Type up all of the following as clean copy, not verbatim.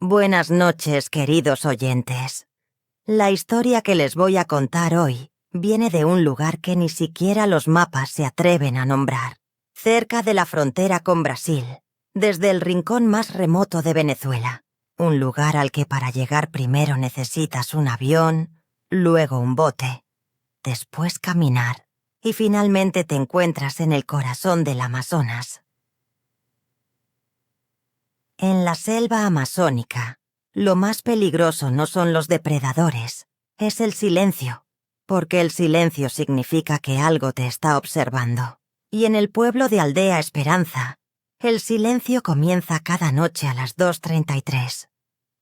Buenas noches, queridos oyentes. La historia que les voy a contar hoy viene de un lugar que ni siquiera los mapas se atreven a nombrar, cerca de la frontera con Brasil, desde el rincón más remoto de Venezuela, un lugar al que para llegar primero necesitas un avión, luego un bote, después caminar, y finalmente te encuentras en el corazón del Amazonas. En la selva amazónica, lo más peligroso no son los depredadores, es el silencio, porque el silencio significa que algo te está observando. Y en el pueblo de Aldea Esperanza, el silencio comienza cada noche a las 2:33.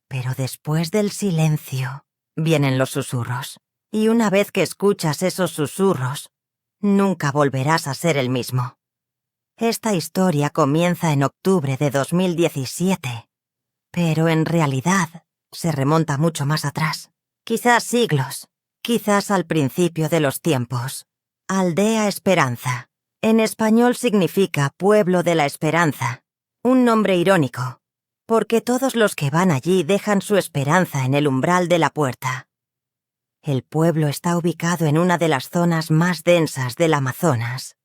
Pero después del silencio, vienen los susurros. Y una vez que escuchas esos susurros, nunca volverás a ser el mismo. Esta historia comienza en octubre de 2017, pero en realidad se remonta mucho más atrás. Quizás siglos, quizás al principio de los tiempos. Aldea Esperanza. En español significa Pueblo de la Esperanza, un nombre irónico, porque todos los que van allí dejan su esperanza en el umbral de la puerta. El pueblo está ubicado en una de las zonas más densas del Amazonas,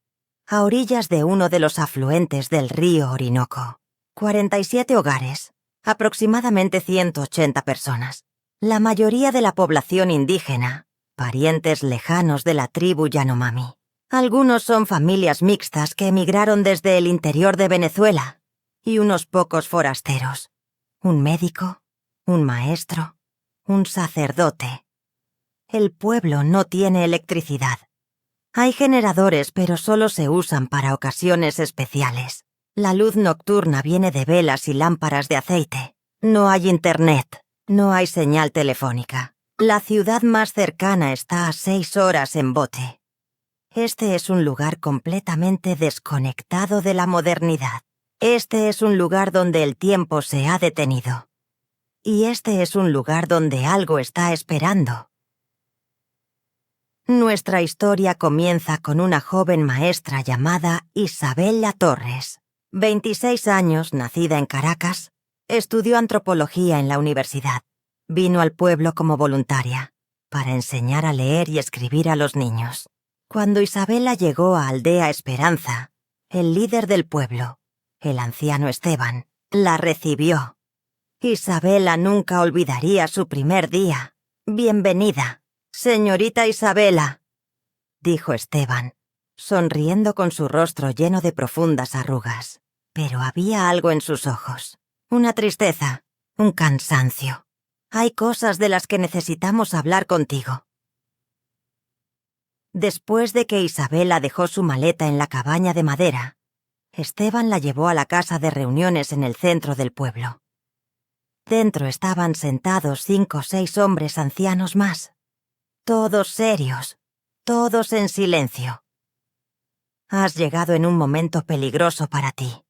a orillas de uno de los afluentes del río Orinoco. 47 hogares, aproximadamente 180 personas. La mayoría de la población indígena, parientes lejanos de la tribu Yanomami. Algunos son familias mixtas que emigraron desde el interior de Venezuela, y unos pocos forasteros. Un médico, un maestro, un sacerdote. El pueblo no tiene electricidad. Hay generadores, pero solo se usan para ocasiones especiales. La luz nocturna viene de velas y lámparas de aceite. No hay internet, no hay señal telefónica. La ciudad más cercana está a 6 horas en bote. Este es un lugar completamente desconectado de la modernidad. Este es un lugar donde el tiempo se ha detenido. Y este es un lugar donde algo está esperando. Nuestra historia comienza con una joven maestra llamada Isabela Torres. 26 años, nacida en Caracas, estudió antropología en la universidad. Vino al pueblo como voluntaria, para enseñar a leer y escribir a los niños. Cuando Isabela llegó a Aldea Esperanza, el líder del pueblo, el anciano Esteban, la recibió. Isabela nunca olvidaría su primer día. Bienvenida, señorita Isabela, dijo Esteban, sonriendo con su rostro lleno de profundas arrugas. Pero había algo en sus ojos, una tristeza, un cansancio. Hay cosas de las que necesitamos hablar contigo. Después de que Isabela dejó su maleta en la cabaña de madera, Esteban la llevó a la casa de reuniones en el centro del pueblo. Dentro estaban sentados 5 o 6 hombres ancianos más, todos serios, todos en silencio. Has llegado en un momento peligroso para ti,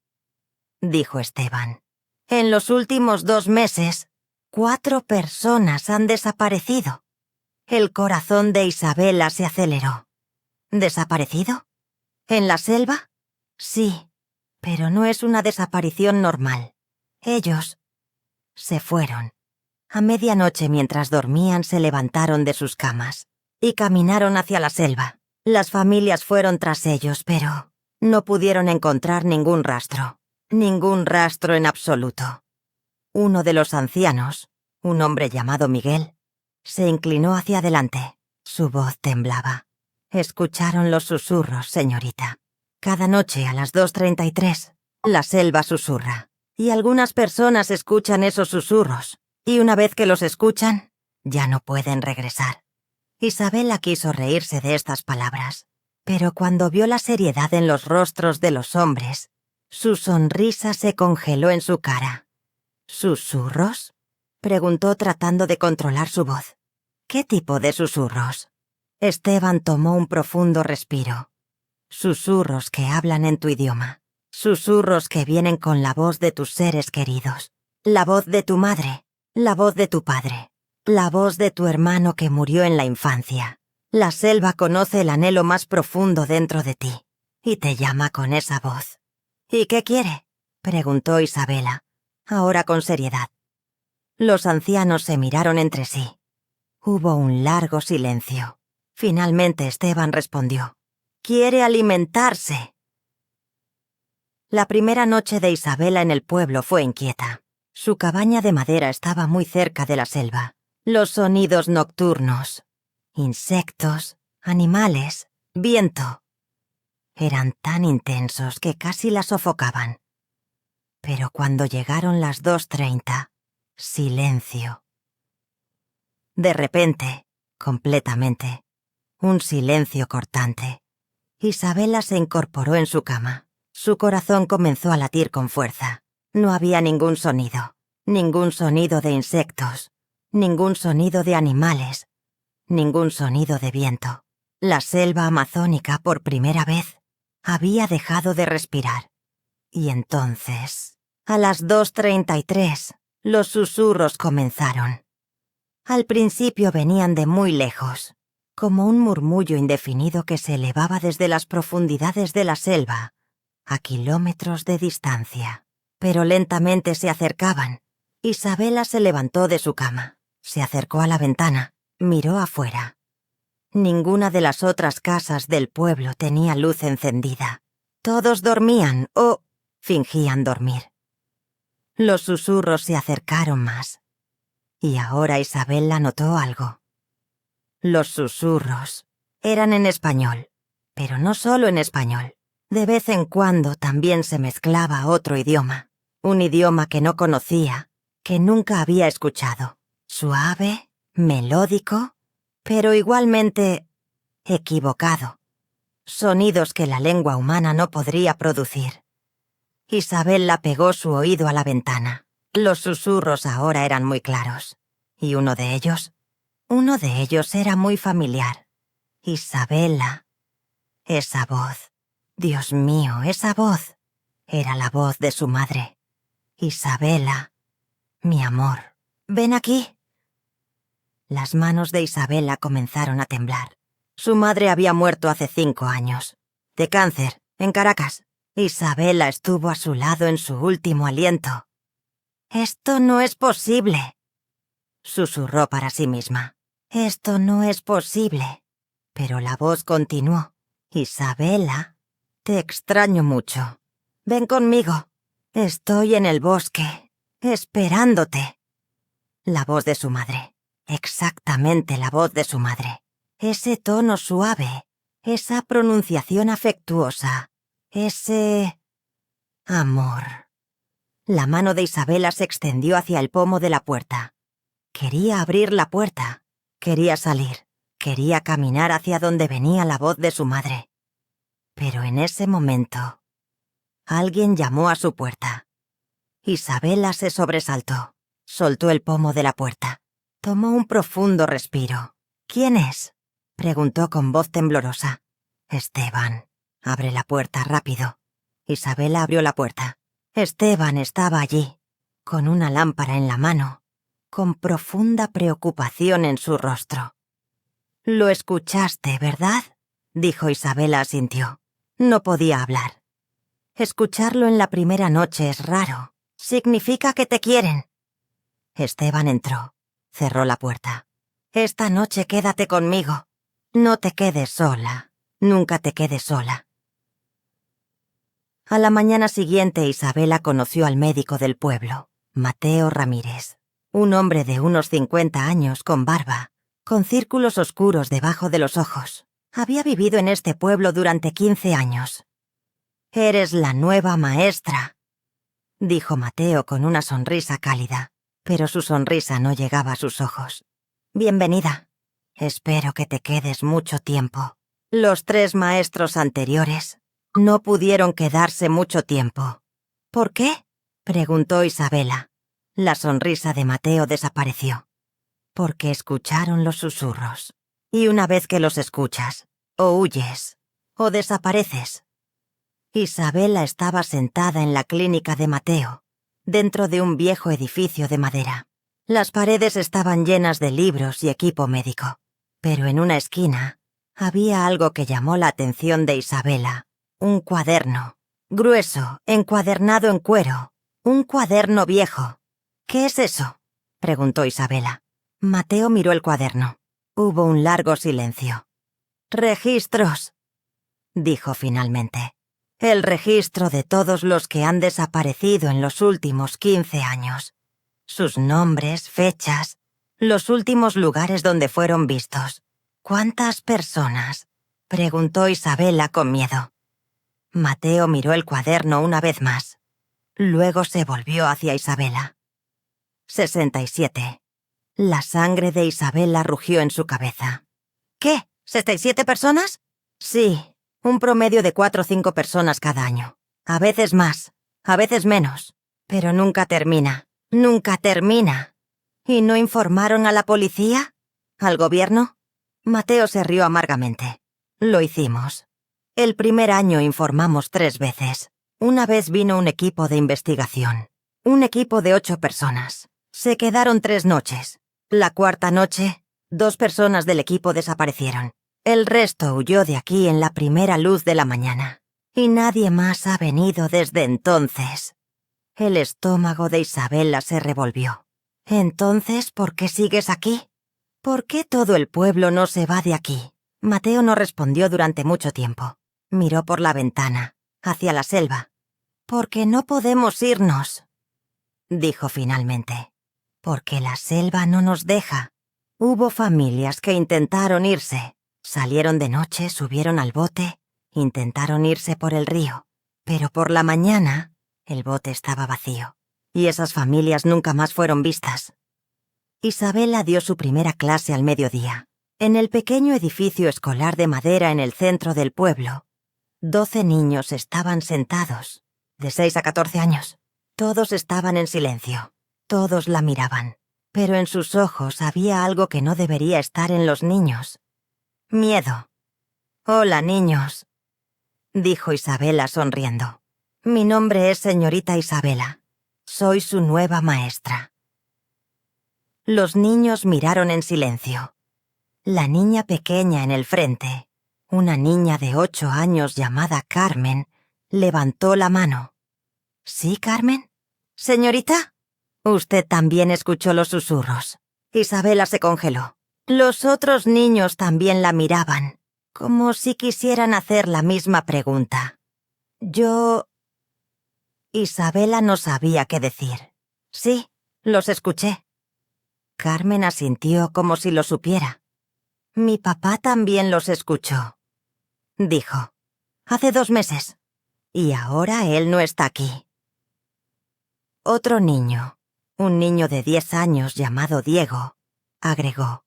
dijo Esteban. En los últimos 2 meses, 4 personas han desaparecido. El corazón de Isabela se aceleró. ¿Desaparecido? ¿En la selva? Sí, pero no es una desaparición normal. Ellos se fueron. A medianoche, mientras dormían, se levantaron de sus camas y caminaron hacia la selva. Las familias fueron tras ellos, pero no pudieron encontrar ningún rastro en absoluto. Uno de los ancianos, un hombre llamado Miguel, se inclinó hacia adelante. Su voz temblaba. Escucharon los susurros, señorita. Cada noche a las 2:33, la selva susurra. Y algunas personas escuchan esos susurros, y una vez que los escuchan, ya no pueden regresar. Isabela quiso reírse de estas palabras, pero cuando vio la seriedad en los rostros de los hombres, su sonrisa se congeló en su cara. ¿Susurros?, preguntó tratando de controlar su voz. ¿Qué tipo de susurros? Esteban tomó un profundo respiro. Susurros que hablan en tu idioma. Susurros que vienen con la voz de tus seres queridos. La voz de tu madre, la voz de tu padre, la voz de tu hermano que murió en la infancia. La selva conoce el anhelo más profundo dentro de ti y te llama con esa voz. ¿Y qué quiere?, preguntó Isabela, ahora con seriedad. Los ancianos se miraron entre sí. Hubo un largo silencio. Finalmente Esteban respondió: «Quiere alimentarse». La primera noche de Isabela en el pueblo fue inquieta. Su cabaña de madera estaba muy cerca de la selva. Los sonidos nocturnos, insectos, animales, viento, eran tan intensos que casi la sofocaban. Pero cuando llegaron las 2:30, silencio. De repente, completamente, un silencio cortante. Isabela se incorporó en su cama. Su corazón comenzó a latir con fuerza. No había ningún sonido de insectos, ningún sonido de animales, ningún sonido de viento. La selva amazónica, por primera vez, había dejado de respirar. Y entonces, a las 2:33, los susurros comenzaron. Al principio venían de muy lejos, como un murmullo indefinido que se elevaba desde las profundidades de la selva, a kilómetros de distancia. Pero lentamente se acercaban. Isabela se levantó de su cama, se acercó a la ventana, miró afuera. Ninguna de las otras casas del pueblo tenía luz encendida. Todos dormían o fingían dormir. Los susurros se acercaron más. Y ahora Isabela notó algo. Los susurros eran en español, pero no solo en español. De vez en cuando también se mezclaba otro idioma, un idioma que no conocía, que nunca había escuchado. Suave, melódico, pero igualmente equivocado. Sonidos que la lengua humana no podría producir. Isabela pegó su oído a la ventana. Los susurros ahora eran muy claros. Y uno de ellos era muy familiar. Isabela. Esa voz. Dios mío, esa voz. Era la voz de su madre. Isabela. Mi amor, ven aquí. Las manos de Isabela comenzaron a temblar. Su madre había muerto hace 5 años. De cáncer, en Caracas. Isabela estuvo a su lado en su último aliento. «Esto no es posible», susurró para sí misma. «Esto no es posible». Pero la voz continuó. «Isabela, te extraño mucho. Ven conmigo. Estoy en el bosque, esperándote». La voz de su madre. Exactamente la voz de su madre. Ese tono suave, esa pronunciación afectuosa, ese amor. La mano de Isabela se extendió hacia el pomo de la puerta. Quería abrir la puerta, quería salir, quería caminar hacia donde venía la voz de su madre. Pero en ese momento, alguien llamó a su puerta. Isabela se sobresaltó, soltó el pomo de la puerta, tomó un profundo respiro. «¿Quién es?», preguntó con voz temblorosa. «Esteban, abre la puerta rápido». Isabela abrió la puerta. Esteban estaba allí, con una lámpara en la mano, con profunda preocupación en su rostro. «Lo escuchaste, ¿verdad?», dijo Isabela. Asintió. No podía hablar. «Escucharlo en la primera noche es raro. Significa que te quieren». Esteban entró, cerró la puerta. «Esta noche quédate conmigo. No te quedes sola. Nunca te quedes sola». A la mañana siguiente Isabela conoció al médico del pueblo, Mateo Ramírez, un hombre de unos 50 años con barba, con círculos oscuros debajo de los ojos. Había vivido en este pueblo durante 15 años. «Eres la nueva maestra», dijo Mateo con una sonrisa cálida, pero su sonrisa no llegaba a sus ojos. «Bienvenida. Espero que te quedes mucho tiempo. Los 3 maestros anteriores no pudieron quedarse mucho tiempo». «¿Por qué?», preguntó Isabela. La sonrisa de Mateo desapareció. «Porque escucharon los susurros. Y una vez que los escuchas, o huyes, o desapareces». Isabela estaba sentada en la clínica de Mateo, dentro de un viejo edificio de madera. Las paredes estaban llenas de libros y equipo médico, pero en una esquina había algo que llamó la atención de Isabela. Un cuaderno, grueso, encuadernado en cuero. Un cuaderno viejo. «¿Qué es eso?», preguntó Isabela. Mateo miró el cuaderno. Hubo un largo silencio. «Registros», dijo finalmente. «El registro de todos los que han desaparecido en los últimos 15 años. Sus nombres, fechas, los últimos lugares donde fueron vistos. ¿Cuántas personas?», preguntó Isabela con miedo. Mateo miró el cuaderno una vez más. Luego se volvió hacia Isabela. 67. La sangre de Isabela rugió en su cabeza. «¿Qué? ¿67 personas?» «Sí, un promedio de 4 o 5 personas cada año. A veces más, a veces menos. Pero nunca termina. ¡Nunca termina! ¿Y no informaron a la policía? ¿Al gobierno?» Mateo se rió amargamente. «Lo hicimos. El primer año informamos 3 veces. Una vez vino un equipo de investigación. Un equipo de 8 personas. Se quedaron 3 noches. La cuarta noche, 2 personas del equipo desaparecieron. El resto huyó de aquí en la primera luz de la mañana. Y nadie más ha venido desde entonces». El estómago de Isabela se revolvió. «Entonces, ¿por qué sigues aquí? ¿Por qué todo el pueblo no se va de aquí?» Mateo no respondió durante mucho tiempo. Miró por la ventana, hacia la selva. «Porque no podemos irnos», dijo finalmente. «Porque la selva no nos deja. Hubo familias que intentaron irse. Salieron de noche, subieron al bote, intentaron irse por el río. Pero por la mañana, el bote estaba vacío. Y esas familias nunca más fueron vistas». Isabela dio su primera clase al mediodía. En el pequeño edificio escolar de madera en el centro del pueblo, 12 niños estaban sentados, de 6 a 14 años. Todos estaban en silencio. Todos la miraban. Pero en sus ojos había algo que no debería estar en los niños. Miedo. «Hola, niños», dijo Isabela sonriendo. «Mi nombre es señorita Isabela. Soy su nueva maestra». Los niños miraron en silencio. La niña pequeña en el frente, una niña de 8 años llamada Carmen, levantó la mano. «¿Sí, Carmen? ¿Señorita?» Usted también escuchó los susurros. Isabela se congeló. Los otros niños también la miraban, como si quisieran hacer la misma pregunta. «Yo...» Isabela no sabía qué decir. «Sí, los escuché». Carmen asintió como si lo supiera. «Mi papá también los escuchó», dijo. «Hace 2 meses. Y ahora él no está aquí». Otro niño, un niño de 10 años llamado Diego, agregó.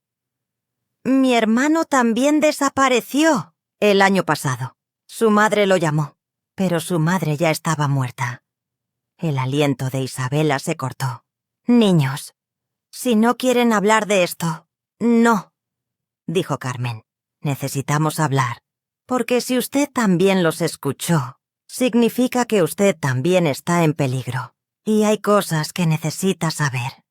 «Mi hermano también desapareció el año pasado. Su madre lo llamó, pero su madre ya estaba muerta». El aliento de Isabela se cortó. «Niños, si no quieren hablar de esto, no», dijo Carmen. «Necesitamos hablar, porque si usted también los escuchó, significa que usted también está en peligro, y hay cosas que necesita saber».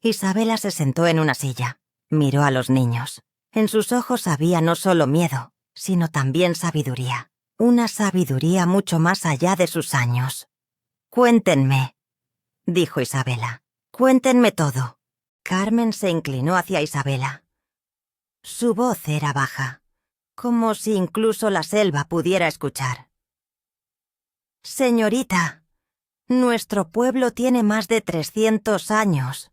Isabela se sentó en una silla, miró a los niños. En sus ojos había no solo miedo, sino también sabiduría, una sabiduría mucho más allá de sus años. «Cuéntenme», dijo Isabela. «Cuéntenme todo». Carmen se inclinó hacia Isabela. Su voz era baja, como si incluso la selva pudiera escuchar. «Señorita, nuestro pueblo tiene más de 300 años,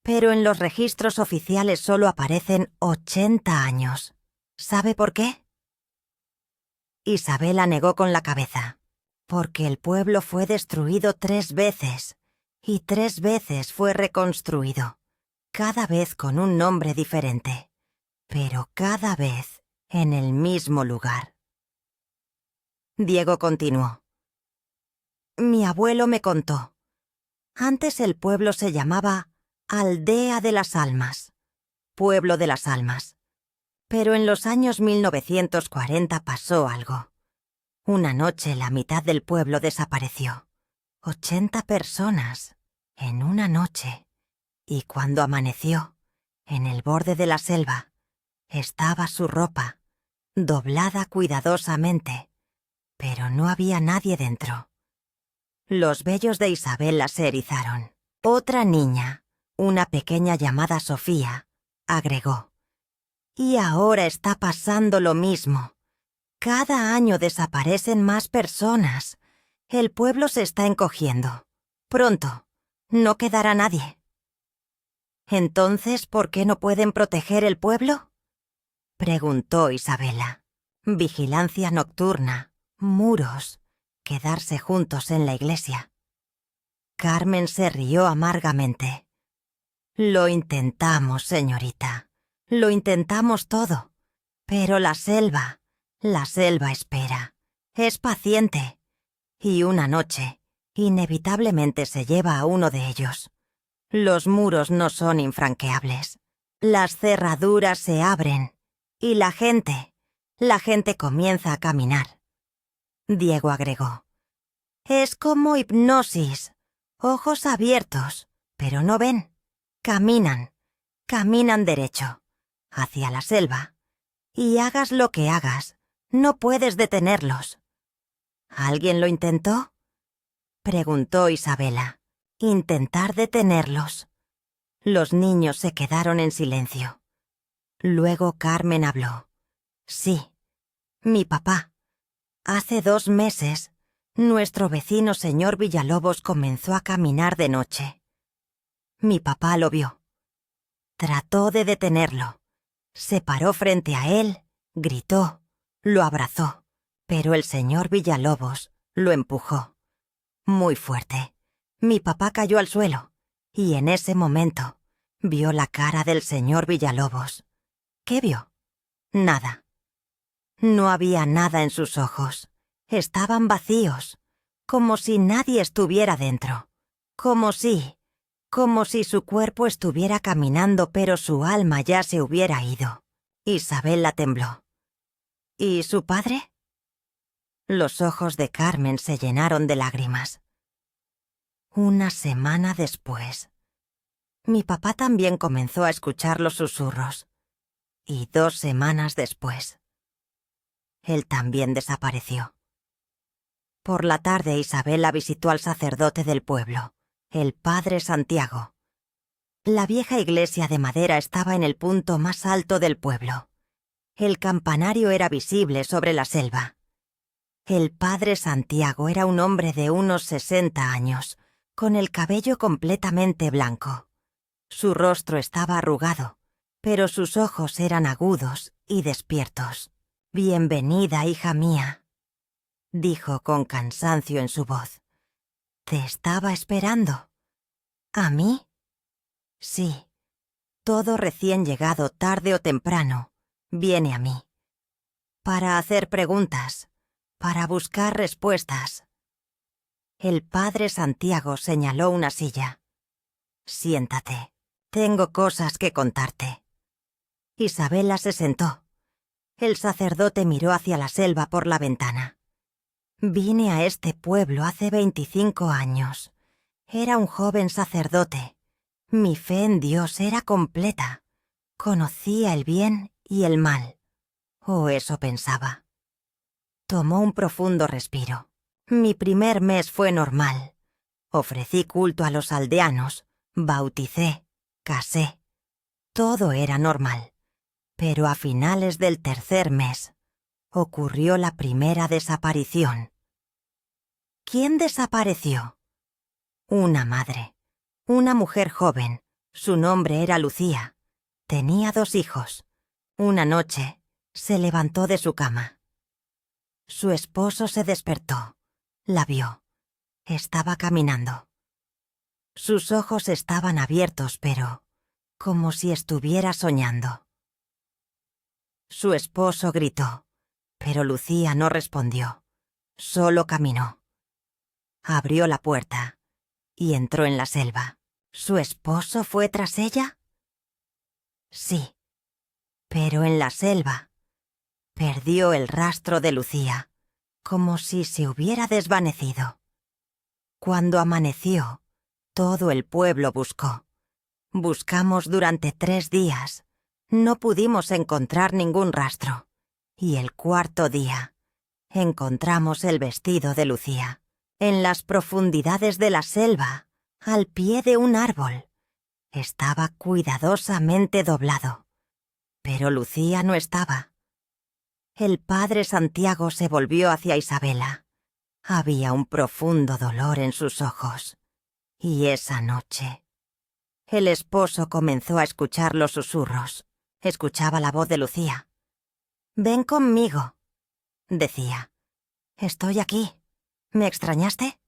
pero en los registros oficiales solo aparecen 80 años. ¿Sabe por qué?». Isabela negó con la cabeza. «Porque el pueblo fue destruido 3 veces, y 3 veces fue reconstruido, cada vez con un nombre diferente, pero cada vez en el mismo lugar». Diego continuó. «Mi abuelo me contó. Antes el pueblo se llamaba Aldea de las Almas, Pueblo de las Almas. Pero en los años 1940 pasó algo. Una noche la mitad del pueblo desapareció. 80 personas, en una noche. Y cuando amaneció, en el borde de la selva, estaba su ropa, doblada cuidadosamente, pero no había nadie dentro». Los vellos de Isabela se erizaron. Otra niña, Una pequeña llamada Sofía agregó: «Y ahora está pasando lo mismo. Cada año desaparecen más personas. El pueblo se está encogiendo. Pronto, no quedará nadie». «Entonces, ¿por qué no pueden proteger el pueblo?», preguntó Isabela. «Vigilancia nocturna, muros, quedarse juntos en la iglesia». Carmen se rió amargamente. «Lo intentamos, señorita. Lo intentamos todo. Pero la selva espera. Es paciente. Y una noche, inevitablemente se lleva a uno de ellos. Los muros no son infranqueables. Las cerraduras se abren. Y la gente comienza a caminar». Diego agregó: «Es como hipnosis. Ojos abiertos, pero no ven. Caminan derecho, hacia la selva. Y hagas lo que hagas, no puedes detenerlos». «¿Alguien lo intentó?», preguntó Isabela. «Intentar detenerlos». Los niños se quedaron en silencio. Luego Carmen habló. «Sí, mi papá. Hace 2 meses, nuestro vecino señor Villalobos comenzó a caminar de noche. Mi papá lo vio. Trató de detenerlo. Se paró frente a él, gritó, lo abrazó, pero el señor Villalobos lo empujó. Muy fuerte. Mi papá cayó al suelo, y en ese momento vio la cara del señor Villalobos. ¿Qué vio? Nada. No había nada en sus ojos. Estaban vacíos, como si nadie estuviera dentro. Como si su cuerpo estuviera caminando, pero su alma ya se hubiera ido». Isabela tembló. «¿Y su padre?». Los ojos de Carmen se llenaron de lágrimas. «Una semana después, mi papá también comenzó a escuchar los susurros. Y 2 semanas después, él también desapareció». Por la tarde Isabela visitó al sacerdote del pueblo, el padre Santiago. La vieja iglesia de madera estaba en el punto más alto del pueblo. El campanario era visible sobre la selva. El padre Santiago era un hombre de unos 60 años, con el cabello completamente blanco. Su rostro estaba arrugado, pero sus ojos eran agudos y despiertos. «Bienvenida, hija mía», dijo con cansancio en su voz. «Te estaba esperando». «¿A mí?». «Sí. Todo recién llegado, tarde o temprano, viene a mí. Para hacer preguntas, para buscar respuestas». El padre Santiago señaló una silla. «Siéntate. Tengo cosas que contarte». Isabela se sentó. El sacerdote miró hacia la selva por la ventana. «Vine a este pueblo hace 25 años. Era un joven sacerdote. Mi fe en Dios era completa. Conocía el bien y el mal. O eso pensaba». Tomó un profundo respiro. «Mi primer mes fue normal. Ofrecí culto a los aldeanos, bauticé, casé. Todo era normal. Pero a finales del 3er mes, ocurrió la primera desaparición». «¿Quién desapareció?». «Una madre. Una mujer joven. Su nombre era Lucía. Tenía 2 hijos. Una noche, se levantó de su cama. Su esposo se despertó. La vio. Estaba caminando. Sus ojos estaban abiertos, pero como si estuviera soñando. Su esposo gritó, pero Lucía no respondió. Solo caminó. Abrió la puerta y entró en la selva. ¿Su esposo fue tras ella? Sí, pero en la selva perdió el rastro de Lucía, como si se hubiera desvanecido. Cuando amaneció, todo el pueblo buscó. Buscamos durante 3 días. No pudimos encontrar ningún rastro. Y el 4.º día, encontramos el vestido de Lucía, en las profundidades de la selva, al pie de un árbol. Estaba cuidadosamente doblado, pero Lucía no estaba. El padre Santiago se volvió hacia Isabela. Había un profundo dolor en sus ojos. Y esa noche, el esposo comenzó a escuchar los susurros. Escuchaba la voz de Lucía. «Ven conmigo», decía. «Estoy aquí. ¿Me extrañaste?»,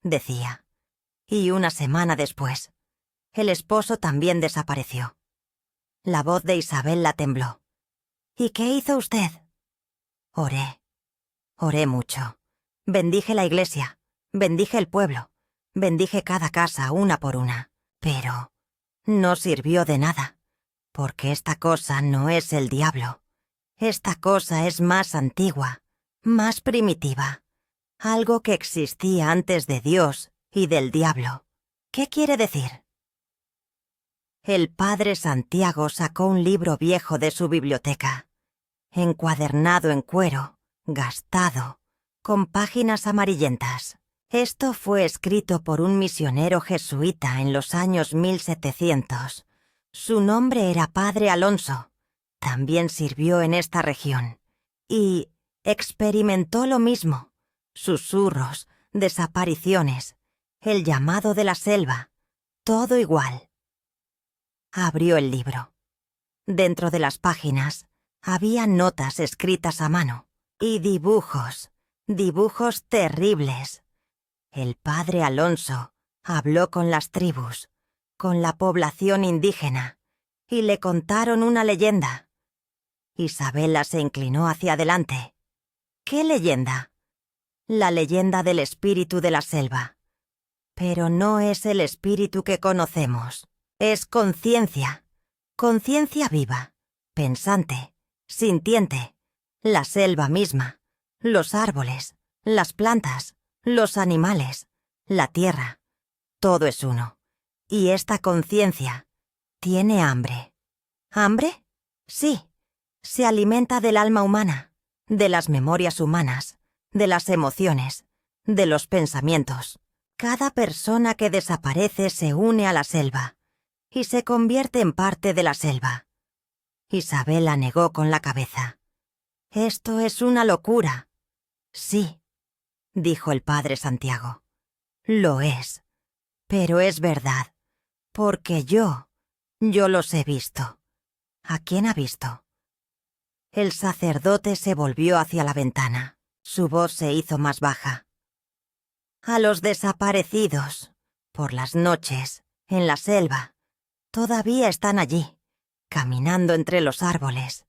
decía. Y una semana después, el esposo también desapareció. La voz de Isabela tembló. «¿Y qué hizo usted?». Oré mucho. Bendije la iglesia, bendije el pueblo, bendije cada casa una por una. Pero no sirvió de nada, porque esta cosa no es el diablo. Esta cosa es más antigua, más primitiva, algo que existía antes de Dios y del diablo. ¿Qué quiere decir? El padre Santiago sacó un libro viejo de su biblioteca, encuadernado en cuero, gastado, con páginas amarillentas. Esto fue escrito por un misionero jesuita en los años 1700. Su nombre era Padre Alonso. También sirvió en esta región. Y experimentó lo mismo. Susurros, desapariciones, el llamado de la selva, todo igual. Abrió el libro. Dentro de las páginas había notas escritas a mano y dibujos terribles. El padre Alonso habló con las tribus, con la población indígena, y le contaron una leyenda. Isabela se inclinó hacia adelante. ¿Qué leyenda? La leyenda del espíritu de la selva. Pero no es el espíritu que conocemos. Es conciencia. Conciencia viva, pensante, sintiente. La selva misma, los árboles, las plantas, los animales, la tierra. Todo es uno. Y esta conciencia tiene hambre. ¿Hambre? Sí. Se alimenta del alma humana, de las memorias humanas, de las emociones, de los pensamientos. Cada persona que desaparece se une a la selva y se convierte en parte de la selva. Isabela negó con la cabeza. «Esto es una locura». «Sí», dijo el padre Santiago. «Lo es. Pero es verdad, porque yo los he visto». «¿A quién ha visto?». El sacerdote se volvió hacia la ventana. Su voz se hizo más baja. «A los desaparecidos, por las noches, en la selva, todavía están allí, caminando entre los árboles,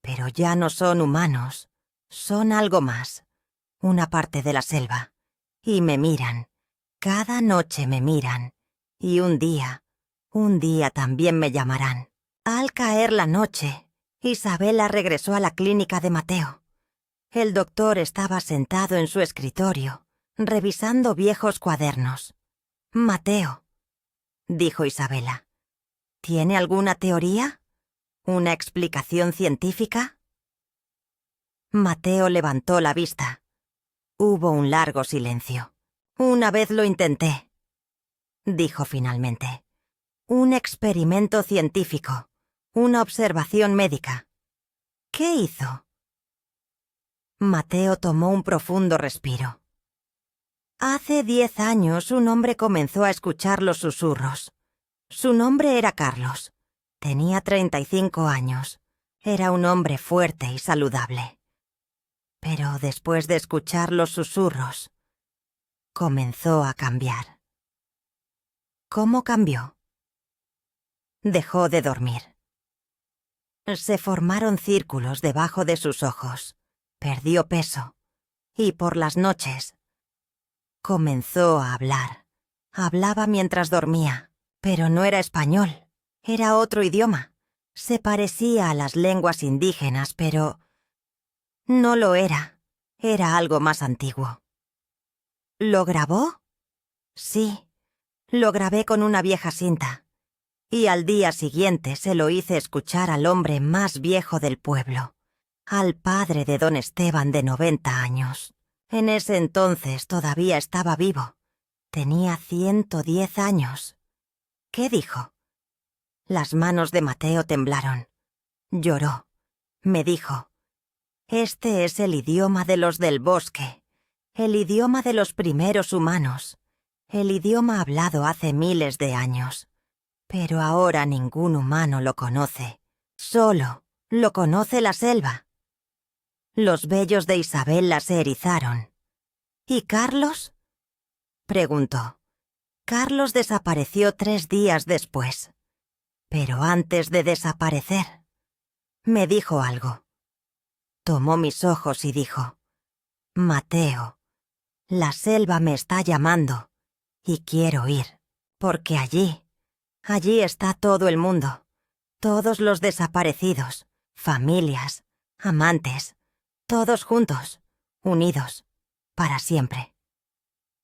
pero ya no son humanos, son algo más, una parte de la selva, y me miran, cada noche me miran, y un día también me llamarán». Al caer la noche, Isabela regresó a la clínica de Mateo. El doctor estaba sentado en su escritorio, revisando viejos cuadernos. «Mateo», dijo Isabela, «¿tiene alguna teoría? ¿Una explicación científica?». Mateo levantó la vista. Hubo un largo silencio. «Una vez lo intenté», dijo finalmente. «Un experimento científico, una observación médica». «¿Qué hizo?». Mateo tomó un profundo respiro. «Hace 10 años un hombre comenzó a escuchar los susurros. Su nombre era Carlos. Tenía 35 años. Era un hombre fuerte y saludable. Pero después de escuchar los susurros, comenzó a cambiar». «¿Cómo cambió?». Dejó de dormir. Se formaron círculos debajo de sus ojos. Perdió peso. Y por las noches comenzó a hablar. Hablaba mientras dormía, pero no era español. Era otro idioma. Se parecía a las lenguas indígenas, pero no lo era. Era algo más antiguo. ¿Lo grabó? Sí, lo grabé con una vieja cinta. Y al día siguiente se lo hice escuchar al hombre más viejo del pueblo, al padre de don Esteban de 90 años. En ese entonces todavía estaba vivo. Tenía 110 años. ¿Qué dijo? Las manos de Mateo temblaron. Lloró. Me dijo: «Este es el idioma de los del bosque, el idioma de los primeros humanos, el idioma hablado hace miles de años. Pero ahora ningún humano lo conoce. Solo lo conoce la selva». Los vellos de Isabela se erizaron. «¿Y Carlos?», preguntó. Carlos desapareció 3 días después. Pero antes de desaparecer, me dijo algo. Tomó mis ojos y dijo: «Mateo, la selva me está llamando y quiero ir, porque allí está todo el mundo, todos los desaparecidos, familias, amantes, todos juntos, unidos, para siempre».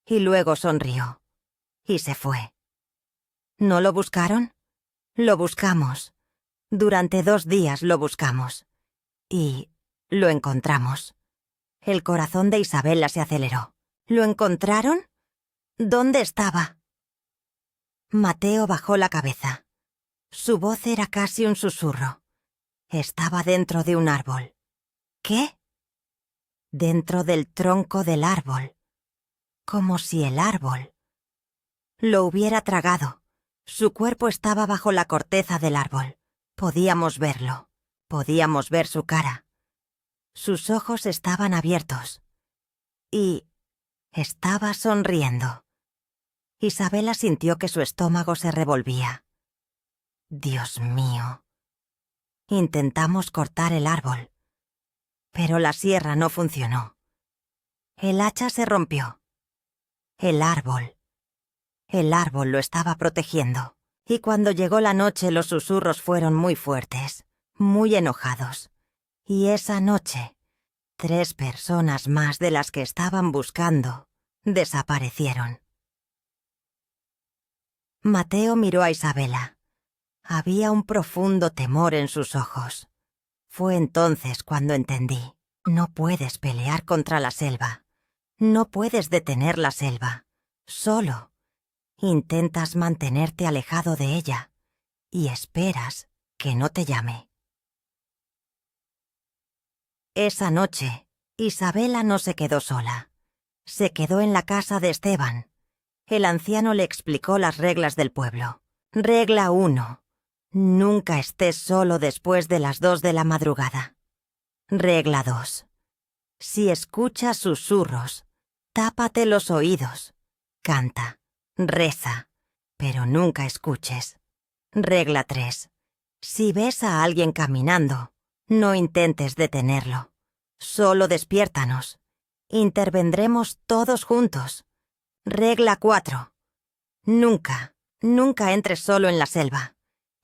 Y luego sonrió y se fue. ¿No lo buscaron? Lo buscamos. Durante 2 días lo buscamos. Y lo encontramos. El corazón de Isabela se aceleró. ¿Lo encontraron? ¿Dónde estaba? Mateo bajó la cabeza. Su voz era casi un susurro. Estaba dentro de un árbol. ¿Qué? Dentro del tronco del árbol. Como si el árbol lo hubiera tragado. Su cuerpo estaba bajo la corteza del árbol. Podíamos verlo. Podíamos ver su cara. Sus ojos estaban abiertos. Y estaba sonriendo. Isabela sintió que su estómago se revolvía. Dios mío. Intentamos cortar el árbol, pero la sierra no funcionó. El hacha se rompió. El árbol lo estaba protegiendo. Y cuando llegó la noche, los susurros fueron muy fuertes, muy enojados. Y esa noche, 3 personas más de las que estaban buscando desaparecieron. Mateo miró a Isabela. Había un profundo temor en sus ojos. Fue entonces cuando entendí. No puedes pelear contra la selva. No puedes detener la selva. Solo intentas mantenerte alejado de ella y esperas que no te llame. Esa noche, Isabela no se quedó sola. Se quedó en la casa de Esteban. El anciano le explicó las reglas del pueblo. Regla 1. Nunca estés solo después de las 2 de la madrugada. Regla 2. Si escuchas susurros, tápate los oídos. Canta, reza, pero nunca escuches. Regla 3. Si ves a alguien caminando, no intentes detenerlo. Solo despiértanos. Intervendremos todos juntos. Regla 4. Nunca entres solo en la selva,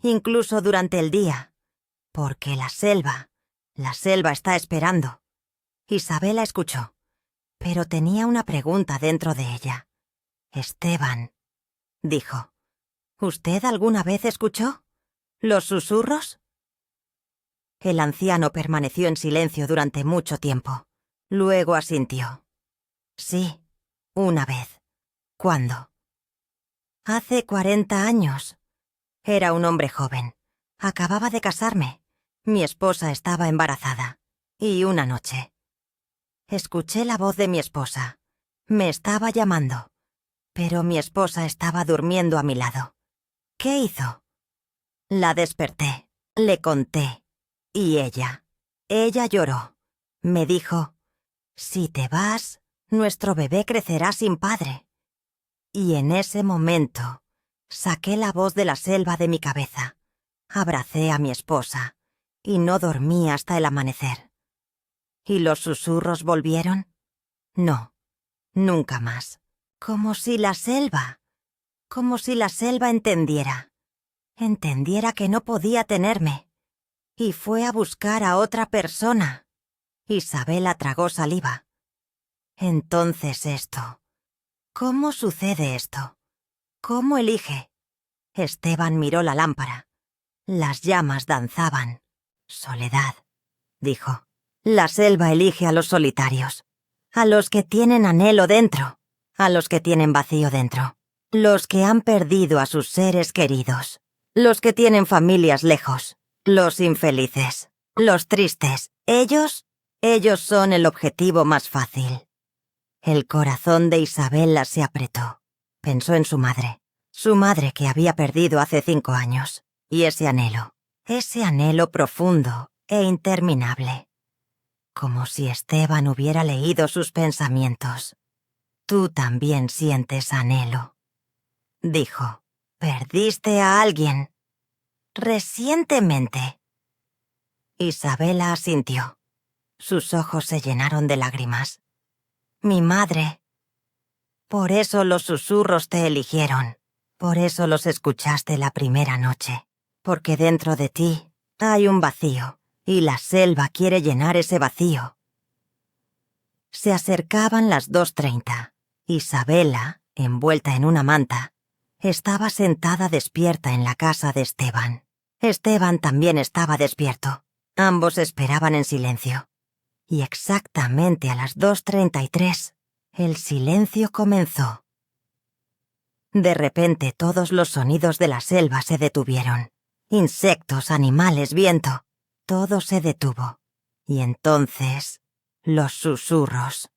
incluso durante el día, porque la selva está esperando. Isabela escuchó, pero tenía una pregunta dentro de ella. Esteban, dijo, ¿usted alguna vez escuchó los susurros? El anciano permaneció en silencio durante mucho tiempo. Luego asintió. Sí, una vez. ¿Cuándo? Hace 40 años. Era un hombre joven. Acababa de casarme. Mi esposa estaba embarazada. Y una noche escuché la voz de mi esposa. Me estaba llamando. Pero mi esposa estaba durmiendo a mi lado. ¿Qué hizo? La desperté. Le conté. Y ella lloró. Me dijo: «Si te vas, nuestro bebé crecerá sin padre». Y en ese momento, saqué la voz de la selva de mi cabeza. Abracé a mi esposa y no dormí hasta el amanecer. ¿Y los susurros volvieron? No, nunca más. Como si la selva entendiera que no podía tenerme. Y fue a buscar a otra persona. Isabela tragó saliva. Entonces esto. ¿Cómo sucede esto? ¿Cómo elige? Esteban miró la lámpara. Las llamas danzaban. Soledad, dijo. La selva elige a los solitarios, a los que tienen anhelo dentro, a los que tienen vacío dentro, los que han perdido a sus seres queridos, Los que tienen familias lejos, los infelices, los tristes, ellos son el objetivo más fácil. El corazón de Isabela se apretó. Pensó en su madre que había perdido hace 5 años, y ese anhelo profundo e interminable. Como si Esteban hubiera leído sus pensamientos. Tú también sientes anhelo. Dijo, perdiste a alguien. Recientemente. Isabela asintió. Sus ojos se llenaron de lágrimas. Mi madre. Por eso los susurros te eligieron. Por eso los escuchaste la primera noche. Porque dentro de ti hay un vacío, y la selva quiere llenar ese vacío. Se acercaban las 2:30. Isabela, envuelta en una manta, estaba sentada despierta en la casa de Esteban. Esteban también estaba despierto. Ambos esperaban en silencio. Y exactamente a las 2:33, el silencio comenzó. De repente todos los sonidos de la selva se detuvieron. Insectos, animales, viento. Todo se detuvo. Y entonces, los susurros.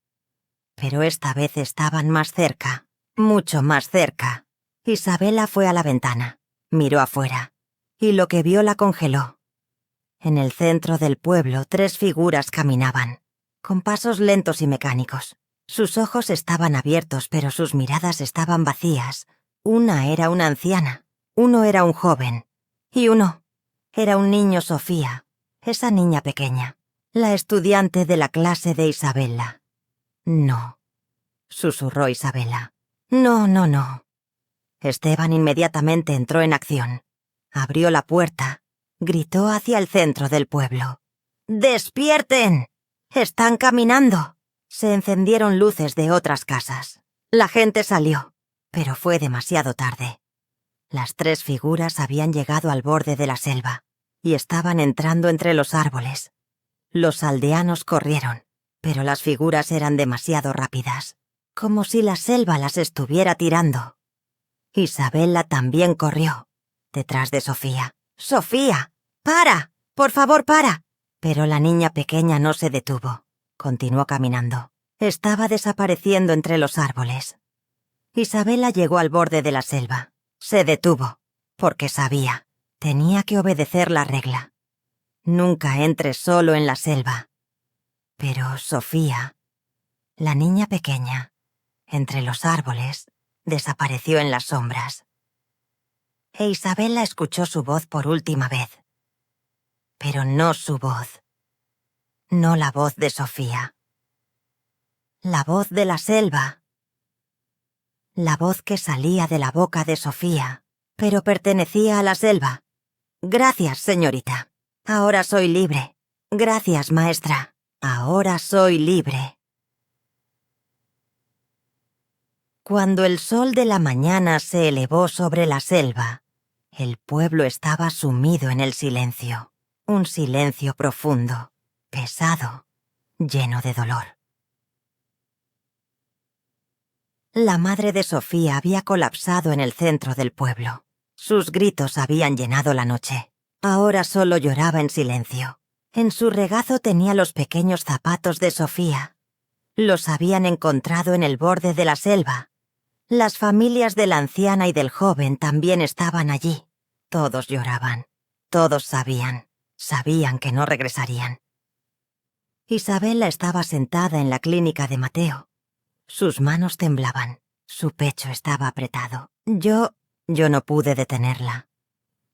Pero esta vez estaban más cerca, mucho más cerca. Isabela fue a la ventana, miró afuera, y lo que vio la congeló. En el centro del pueblo 3 figuras caminaban, con pasos lentos y mecánicos. Sus ojos estaban abiertos, pero sus miradas estaban vacías. Una era una anciana, uno era un joven, y uno era un niño, Sofía, esa niña pequeña, la estudiante de la clase de Isabela. No, susurró Isabela. No, no, no. Esteban inmediatamente entró en acción. Abrió la puerta, gritó hacia el centro del pueblo. ¡Despierten! ¡Están caminando! Se encendieron luces de otras casas. La gente salió, pero fue demasiado tarde. Las 3 figuras habían llegado al borde de la selva y estaban entrando entre los árboles. Los aldeanos corrieron, pero las figuras eran demasiado rápidas, como si la selva las estuviera tirando. Isabela también corrió, detrás de Sofía. ¡Sofía! ¡Para! ¡Por favor, para! Pero la niña pequeña no se detuvo. Continuó caminando. Estaba desapareciendo entre los árboles. Isabela llegó al borde de la selva. Se detuvo, porque sabía. Tenía que obedecer la regla. Nunca entres solo en la selva. Pero Sofía, la niña pequeña, entre los árboles, desapareció en las sombras. E Isabela escuchó su voz por última vez. Pero no su voz. No la voz de Sofía. La voz de la selva. La voz que salía de la boca de Sofía, pero pertenecía a la selva. Gracias, señorita. Ahora soy libre. Gracias, maestra. Ahora soy libre. Cuando el sol de la mañana se elevó sobre la selva, el pueblo estaba sumido en el silencio. Un silencio profundo, pesado, lleno de dolor. La madre de Sofía había colapsado en el centro del pueblo. Sus gritos habían llenado la noche. Ahora solo lloraba en silencio. En su regazo tenía los pequeños zapatos de Sofía. Los habían encontrado en el borde de la selva. Las familias de la anciana y del joven también estaban allí. Todos lloraban. Todos sabían que no regresarían. Isabela estaba sentada en la clínica de Mateo. Sus manos temblaban. Su pecho estaba apretado. Yo no pude detenerla,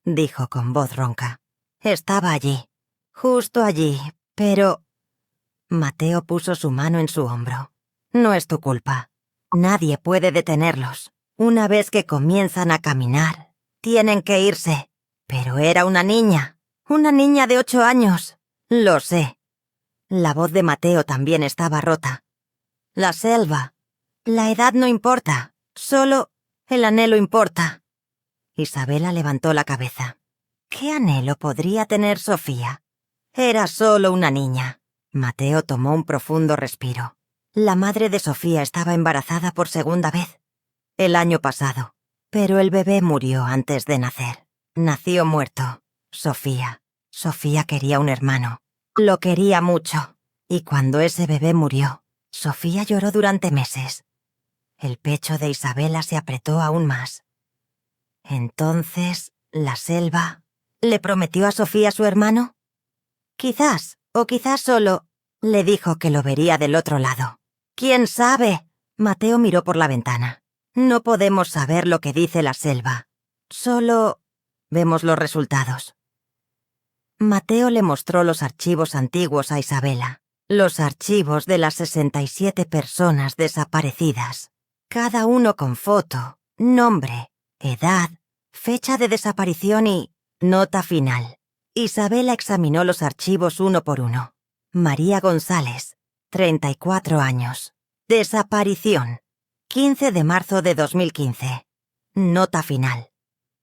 dijo con voz ronca. Estaba allí, justo allí, pero... Mateo puso su mano en su hombro. No es tu culpa. Nadie puede detenerlos. Una vez que comienzan a caminar, tienen que irse. Pero era una niña de 8 años. Lo sé. La voz de Mateo también estaba rota. La selva. La edad no importa. Solo el anhelo importa. Isabela levantó la cabeza. ¿Qué anhelo podría tener Sofía? Era solo una niña. Mateo tomó un profundo respiro. La madre de Sofía estaba embarazada por segunda vez. El año pasado. Pero el bebé murió antes de nacer. Nació muerto. Sofía. Sofía quería un hermano. Lo quería mucho. Y cuando ese bebé murió, Sofía lloró durante meses. El pecho de Isabela se apretó aún más. Entonces, la selva... ¿Le prometió a Sofía su hermano? Quizás, o quizás solo, le dijo que lo vería del otro lado. ¿Quién sabe? Mateo miró por la ventana. No podemos saber lo que dice la selva. Solo vemos los resultados. Mateo le mostró los archivos antiguos a Isabela. Los archivos de las 67 personas desaparecidas. Cada uno con foto, nombre, edad, fecha de desaparición y nota final. Isabela examinó los archivos uno por uno. María González, 34 años. Desaparición. 15 de marzo de 2015. Nota final.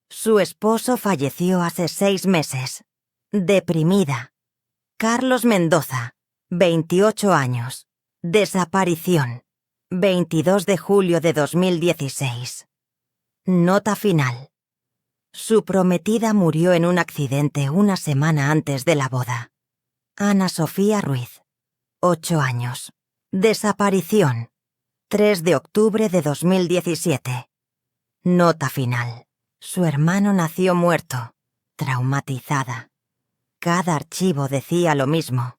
Su esposo falleció hace 6 meses. Deprimida. Carlos Mendoza, 28 años. Desaparición. 22 de julio de 2016. Nota final. Su prometida murió en un accidente una semana antes de la boda. Ana Sofía Ruiz, 8 años. Desaparición. 3 de octubre de 2017. Nota final. Su hermano nació muerto, traumatizada. Cada archivo decía lo mismo.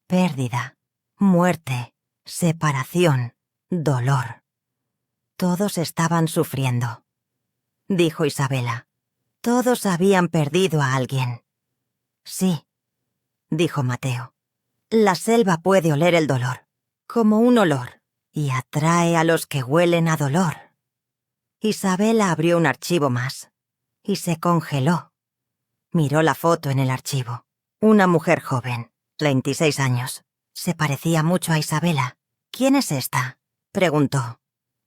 Pérdida, muerte, separación, dolor. Todos estaban sufriendo. Dijo Isabela. Todos habían perdido a alguien. Sí, dijo Mateo. La selva puede oler el dolor, como un olor, y atrae a los que huelen a dolor. Isabela abrió un archivo más, y se congeló. Miró la foto en el archivo. Una mujer joven, 26 años. Se parecía mucho a Isabela. ¿Quién es esta?, preguntó.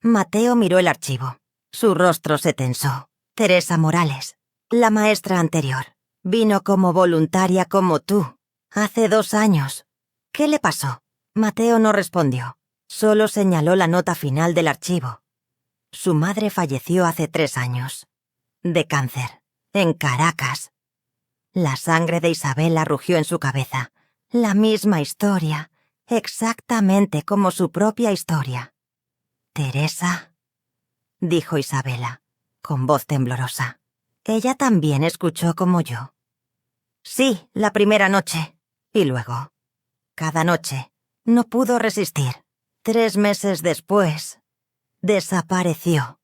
Mateo miró el archivo. Su rostro se tensó. Teresa Morales. La maestra anterior. Vino como voluntaria como tú. Hace 2 años. ¿Qué le pasó? Mateo no respondió. Solo señaló la nota final del archivo. Su madre falleció hace 3 años. De cáncer. En Caracas. La sangre de Isabela rugió en su cabeza. La misma historia. Exactamente como su propia historia. Teresa, dijo Isabela, con voz temblorosa. ¿Ella también escuchó como yo? Sí, la primera noche. Y luego, cada noche, no pudo resistir. 3 meses después, desapareció.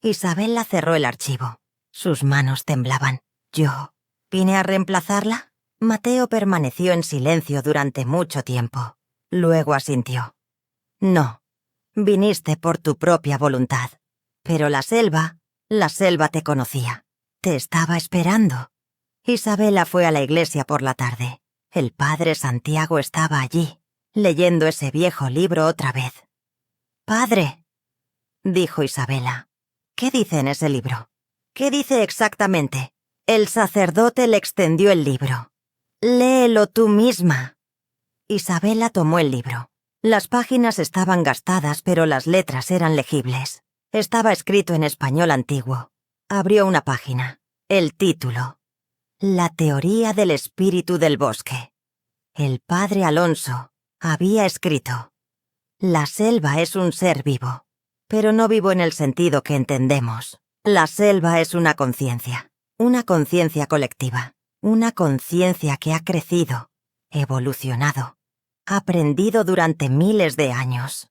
Isabela cerró el archivo. Sus manos temblaban. ¿Yo vine a reemplazarla? Mateo permaneció en silencio durante mucho tiempo. Luego asintió. No, viniste por tu propia voluntad. Pero la selva te conocía. Te estaba esperando. Isabela fue a la iglesia por la tarde. El padre Santiago estaba allí, leyendo ese viejo libro otra vez. «Padre», dijo Isabela, «¿qué dice en ese libro? ¿Qué dice exactamente?» El sacerdote le extendió el libro. «Léelo tú misma». Isabela tomó el libro. Las páginas estaban gastadas, pero las letras eran legibles. Estaba escrito en español antiguo. Abrió una página. El título. La teoría del espíritu del bosque. El padre Alonso había escrito: La selva es un ser vivo, pero no vivo en el sentido que entendemos. La selva es una conciencia colectiva, una conciencia que ha crecido, evolucionado, aprendido durante miles de años.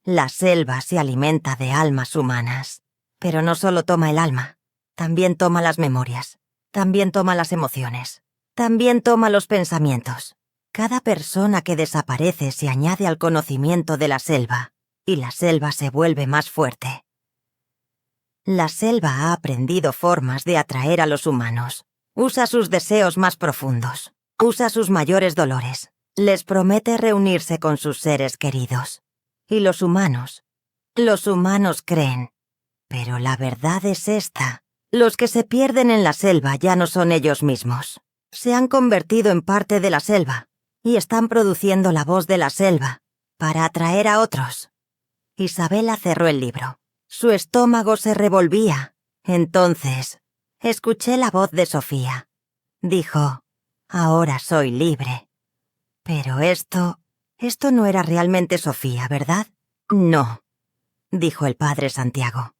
La selva se alimenta de almas humanas, pero no solo toma el alma, también toma las memorias, también toma las emociones, también toma los pensamientos. Cada persona que desaparece se añade al conocimiento de la selva, y la selva se vuelve más fuerte. La selva ha aprendido formas de atraer a los humanos. Usa sus deseos más profundos, usa sus mayores dolores, les promete reunirse con sus seres queridos. Y los humanos creen. Pero la verdad es esta. Los que se pierden en la selva ya no son ellos mismos. Se han convertido en parte de la selva y están produciendo la voz de la selva para atraer a otros. Isabela cerró el libro. Su estómago se revolvía. Entonces, Escuché la voz de Sofía. Dijo, «Ahora soy libre». Pero esto no era realmente Sofía, ¿verdad? No, dijo el padre Santiago.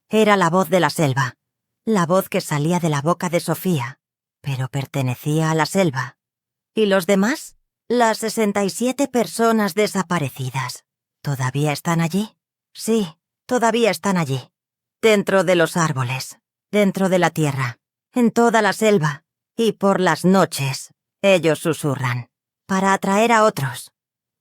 Era la voz de la selva, la voz que salía de la boca de Sofía, pero pertenecía a la selva. ¿Y los demás? Las 67 personas desaparecidas. ¿Todavía están allí? Sí, todavía están allí. Dentro de los árboles, dentro de la tierra, en toda la selva. Y por las noches, ellos susurran, para atraer a otros.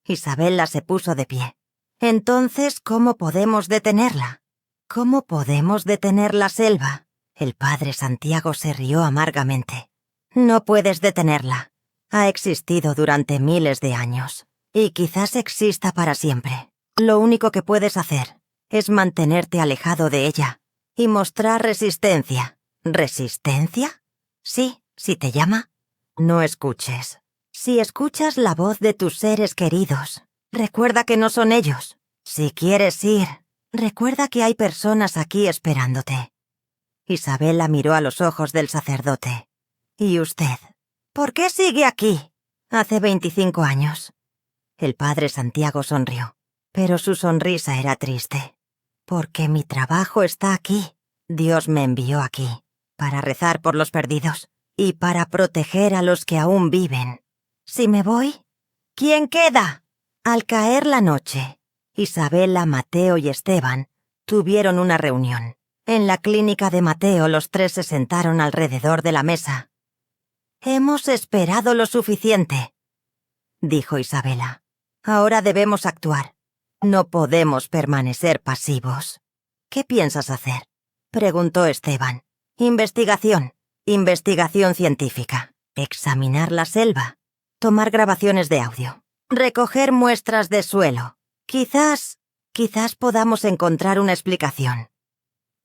Isabela se puso de pie. Entonces, ¿cómo podemos detenerla? ¿Cómo podemos detener la selva? El padre Santiago se rió amargamente. No puedes detenerla. Ha existido durante miles de años. Y quizás exista para siempre. Lo único que puedes hacer es mantenerte alejado de ella y mostrar resistencia. ¿Resistencia? Sí, si te llama. No escuches. Si escuchas la voz de tus seres queridos, recuerda que no son ellos. Si quieres ir, recuerda que hay personas aquí esperándote. Isabela miró a los ojos del sacerdote. ¿Y usted? ¿Por qué sigue aquí? Hace 25 años. El padre Santiago sonrió, pero su sonrisa era triste. Porque mi trabajo está aquí. Dios me envió aquí, para rezar por los perdidos y para proteger a los que aún viven. Si me voy, ¿quién queda? Al caer la noche, Isabela, Mateo y Esteban tuvieron una reunión. En la clínica de Mateo los tres se sentaron alrededor de la mesa. «Hemos esperado lo suficiente», dijo Isabela. «Ahora debemos actuar. No podemos permanecer pasivos». «¿Qué piensas hacer?», preguntó Esteban. «Investigación. Investigación científica. Examinar la selva. Tomar grabaciones de audio. Recoger muestras de suelo. Quizás podamos encontrar una explicación».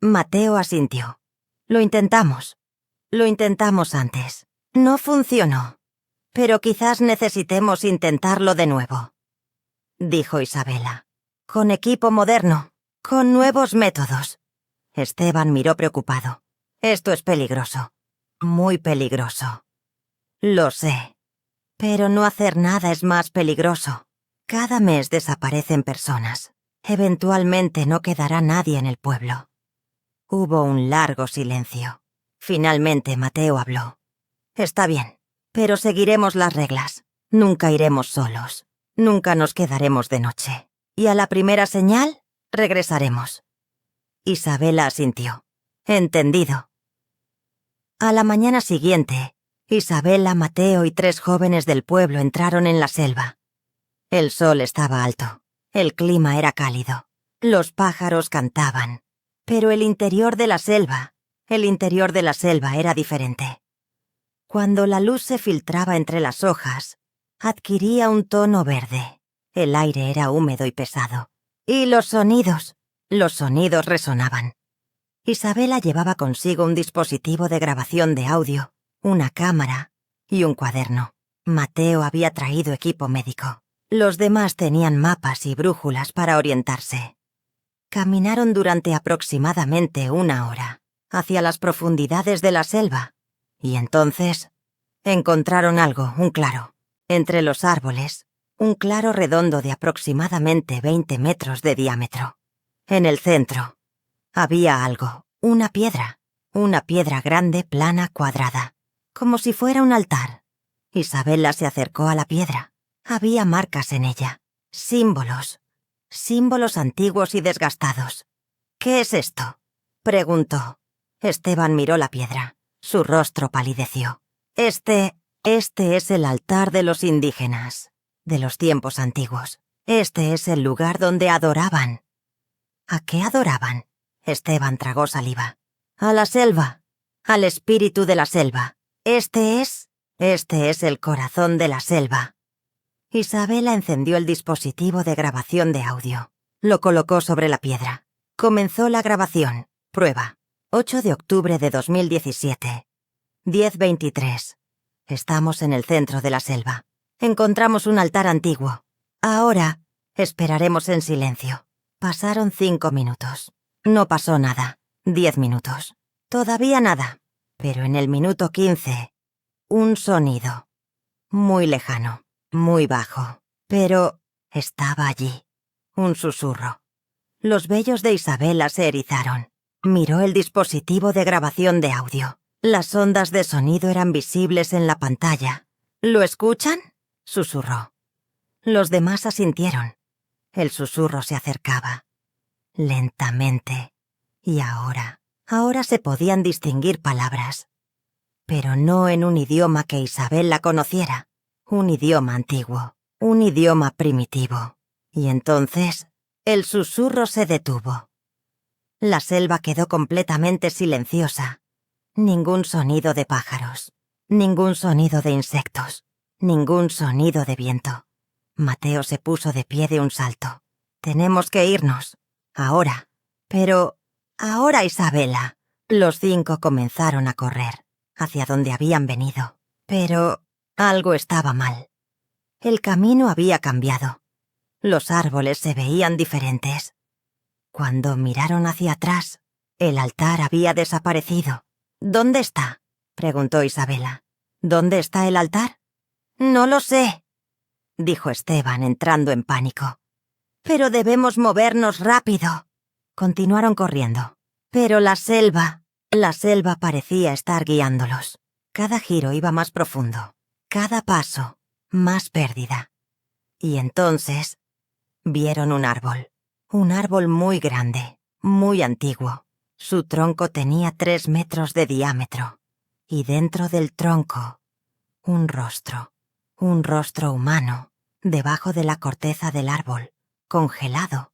Mateo asintió. «Lo intentamos. Lo intentamos antes. No funcionó. Pero quizás necesitemos intentarlo de nuevo», dijo Isabela. «Con equipo moderno, con nuevos métodos». Esteban miró preocupado. «Esto es peligroso. Muy peligroso». «Lo sé. Pero no hacer nada es más peligroso. Cada mes desaparecen personas. Eventualmente no quedará nadie en el pueblo». Hubo un largo silencio. Finalmente Mateo habló. «Está bien, pero seguiremos las reglas. Nunca iremos solos. Nunca nos quedaremos de noche. Y a la primera señal, regresaremos». Isabela asintió. «Entendido». A la mañana siguiente, Isabela, Mateo y 3 jóvenes del pueblo entraron en la selva. El sol estaba alto. El clima era cálido. Los pájaros cantaban. Pero el interior de la selva era diferente. Cuando la luz se filtraba entre las hojas, adquiría un tono verde. El aire era húmedo y pesado. Y los sonidos resonaban. Isabela llevaba consigo un dispositivo de grabación de audio, una cámara y un cuaderno. Mateo había traído equipo médico. Los demás tenían mapas y brújulas para orientarse. Caminaron durante aproximadamente 1 hora, hacia las profundidades de la selva, y entonces encontraron algo, un claro. Entre los árboles, un claro redondo de aproximadamente 20 metros de diámetro. En el centro, había algo, una piedra grande, plana, cuadrada, como si fuera un altar. Isabela se acercó a la piedra. Había marcas en ella, símbolos antiguos y desgastados. «¿Qué es esto?», preguntó. Esteban miró la piedra. Su rostro palideció. Este es el altar de los indígenas, de los tiempos antiguos. Este es el lugar donde adoraban». «¿A qué adoraban?», Esteban tragó saliva. «A la selva, al espíritu de la selva. Este es el corazón de la selva». Isabela encendió el dispositivo de grabación de audio. Lo colocó sobre la piedra. Comenzó la grabación. Prueba. 8 de octubre de 2017. 10:23. Estamos en el centro de la selva. Encontramos un altar antiguo. Ahora esperaremos en silencio. Pasaron 5 minutos. No pasó nada. 10 minutos. Todavía nada. Pero en el minuto 15, un sonido. Muy lejano, muy bajo, pero estaba allí. Un susurro. Los vellos de Isabela se erizaron. Miró el dispositivo de grabación de audio. Las ondas de sonido eran visibles en la pantalla. ¿Lo escuchan?, susurró. Los demás asintieron. El susurro se acercaba. Lentamente. Y ahora se podían distinguir palabras. Pero no en un idioma que Isabela conociera. Un idioma antiguo. Un idioma primitivo. Y entonces, el susurro se detuvo. La selva quedó completamente silenciosa. Ningún sonido de pájaros. Ningún sonido de insectos. Ningún sonido de viento. Mateo se puso de pie de un salto. Tenemos que irnos. Ahora. Pero... ahora, Isabela. Los 5 comenzaron a correr, hacia donde habían venido. Pero algo estaba mal. El camino había cambiado. Los árboles se veían diferentes. Cuando miraron hacia atrás, el altar había desaparecido. ¿Dónde está?, preguntó Isabela. ¿Dónde está el altar? No lo sé, dijo Esteban, entrando en pánico. Pero debemos movernos rápido. Continuaron corriendo. Pero la selva parecía estar guiándolos. Cada giro iba más profundo. Cada paso, más pérdida. Y entonces, vieron un árbol muy grande, muy antiguo. Su tronco tenía 3 metros de diámetro. Y dentro del tronco, un rostro humano, debajo de la corteza del árbol, congelado.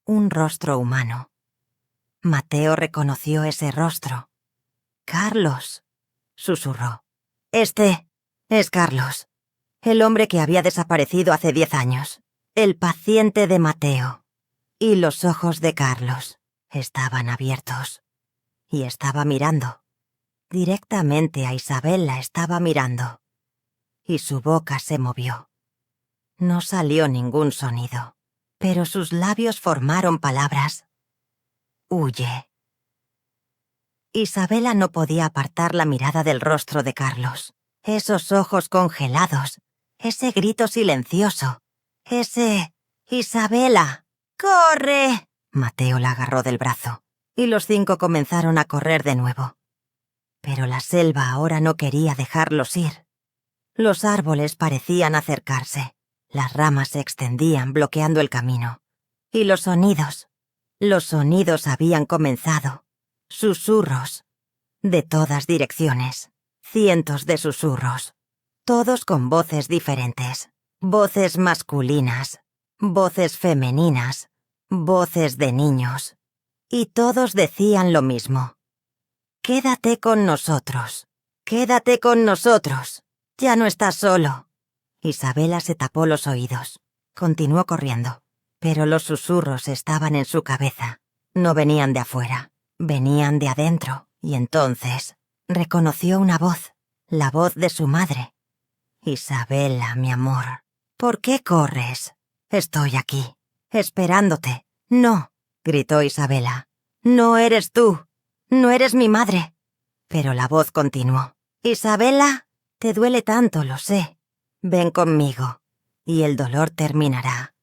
Un rostro humano. Mateo reconoció ese rostro. «Carlos», susurró. «Este es Carlos, el hombre que había desaparecido hace 10 años, el paciente de Mateo». Y los ojos de Carlos estaban abiertos. Y estaba mirando. Directamente a Isabela estaba mirando. Y su boca se movió. No salió ningún sonido, pero sus labios formaron palabras. «Huye». Isabela no podía apartar la mirada del rostro de Carlos. Esos ojos congelados, ese grito silencioso, ese... «Isabela, ¡corre!». Mateo la agarró del brazo, y los 5 comenzaron a correr de nuevo. Pero la selva ahora no quería dejarlos ir. Los árboles parecían acercarse. Las ramas se extendían bloqueando el camino. Y los sonidos habían comenzado. Susurros. De todas direcciones. Cientos de susurros. Todos con voces diferentes. Voces masculinas. Voces femeninas. Voces de niños. Y todos decían lo mismo. «Quédate con nosotros. Quédate con nosotros. Ya no estás solo». Isabela se tapó los oídos. Continuó corriendo. Pero los susurros estaban en su cabeza. No venían de afuera. Venían de adentro. Y entonces reconoció una voz. La voz de su madre. «Isabela, mi amor, ¿por qué corres? Estoy aquí, esperándote». «No», gritó Isabela. «No eres tú. No eres mi madre». Pero la voz continuó. «Isabela, te duele tanto, lo sé. Ven conmigo, y el dolor terminará».